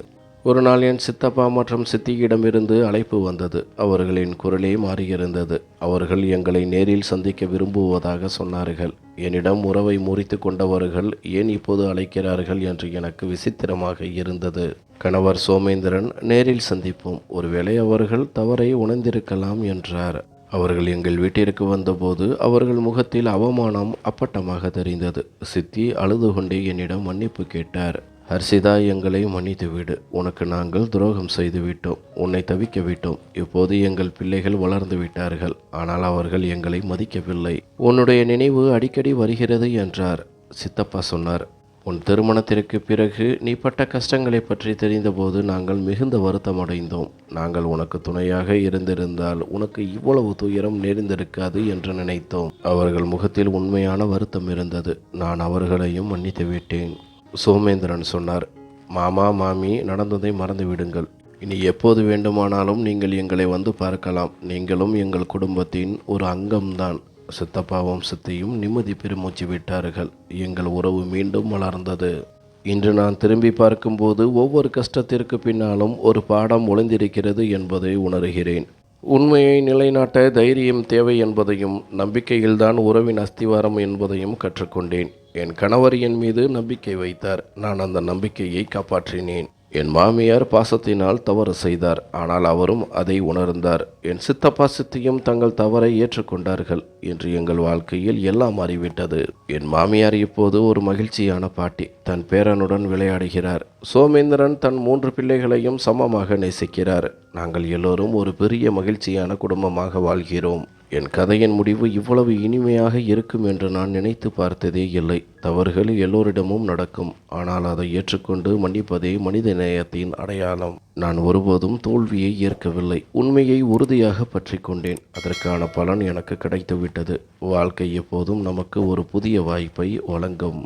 Speaker 1: ஒரு நாள் என் சித்தப்பா மற்றும் சித்தியிடமிருந்து அழைப்பு வந்தது. அவர்களின் குரலே மாறியிருந்தது. அவர்கள் எங்களை நேரில் சந்திக்க விரும்புவதாக சொன்னார்கள். என்னிடம் உறவை முறித்து கொண்டவர்கள் ஏன் இப்போது அழைக்கிறார்கள் என்று எனக்கு விசித்திரமாக இருந்தது. கணவர் சோமேந்திரன், நேரில் சந்திப்போம், ஒருவேளை அவர்கள் தவறை உணர்ந்திருக்கலாம் என்றார். அவர்கள் எங்கள் வீட்டிற்கு வந்தபோது அவர்கள் முகத்தில் அவமானம் அப்பட்டமாக தெரிந்தது. சித்தி அழுது கொண்டே என்னிடம் மன்னிப்பு கேட்டார். ஹர்ஷிதா, எங்களை மன்னித்து விடு. உனக்கு நாங்கள் துரோகம் செய்து விட்டோம். உன்னை தவிக்க விட்டோம். இப்போது எங்கள் பிள்ளைகள் வளர்ந்து விட்டார்கள். ஆனால் அவர்கள் எங்களை மதிக்கவில்லை. உன்னுடைய நினைவு அடிக்கடி வருகிறது என்றார். சித்தப்பா சொன்னார், உன் திருமணத்திற்கு பிறகு நீ பட்ட கஷ்டங்களை பற்றி தெரிந்தபோது நாங்கள் மிகுந்த வருத்தமடைந்தோம். நாங்கள் உனக்கு துணையாக இருந்திருந்தால் உனக்கு இவ்வளவு துயரம் நேர்ந்திருக்காது என்று நினைத்தோம். அவர்கள் முகத்தில் உண்மையான வருத்தம் இருந்தது. நான் அவர்களையும் மன்னித்து விட்டேன். சோமேந்திரன் சொன்னார், மாமா, மாமி, நடந்ததை மறந்து விடுங்கள். இனி எப்போது வேண்டுமானாலும் நீங்கள் எங்களை வந்து பார்க்கலாம். நீங்களும் எங்கள் குடும்பத்தின் ஒரு அங்கம்தான். சித்தப்பாவும் சித்தியும் நிம்மதி பெருமூச்சு விட்டார்கள். எங்கள் உறவு மீண்டும் வளர்ந்தது. இன்று நான் திரும்பி பார்க்கும்போது ஒவ்வொரு கஷ்டத்திற்கு பின்னாலும் ஒரு பாடம் ஒளிந்திருக்கிறது என்பதை உணர்கிறேன். உண்மையை நிலைநாட்ட தைரியம் தேவை என்பதையும், நம்பிக்கையில்தான் உறவின் அஸ்திவாரம் என்பதையும் கற்றுக்கொண்டேன். என் கணவர் என் மீது நம்பிக்கை வைத்தார். நான் அந்த நம்பிக்கையை காப்பாற்றினேன். என் மாமியார் பாசத்தினால் தவறு செய்தார். ஆனால் அவரும் அதை உணர்ந்தார். என் சித்தப்பா சித்தியும் தங்கள் தவறை ஏற்றுக்கொண்டார்கள். இன்று எங்கள் வாழ்க்கையில் எல்லாம் மாறிவிட்டது. என் மாமியார் இப்போது ஒரு மகிழ்ச்சியான பாட்டி. தன் பேரனுடன் விளையாடுகிறார். சோமேந்திரன் தன் 3 பிள்ளைகளையும் சமமாக நேசிக்கிறார். நாங்கள் எல்லோரும் ஒரு பெரிய மகிழ்ச்சியான குடும்பமாக வாழ்கிறோம். என் கதையின் முடிவு இவ்வளவு இனிமையாக இருக்கும் என்று நான் நினைத்து பார்த்ததே இல்லை. தவறுகள் எல்லோரிடமும் நடக்கும். ஆனால் அதை ஏற்றுக்கொண்டு மன்னிப்பதே மனித நேயத்தின் அடையாளம். நான் ஒருபோதும் தோல்வியை ஏற்கவில்லை. உண்மையை உறுதியாக பற்றி கொண்டேன். அதற்கான பலன் எனக்கு கிடைத்துவிட்டது. வாழ்க்கை எப்போதும் நமக்கு ஒரு புதிய வாய்ப்பை வழங்கும்.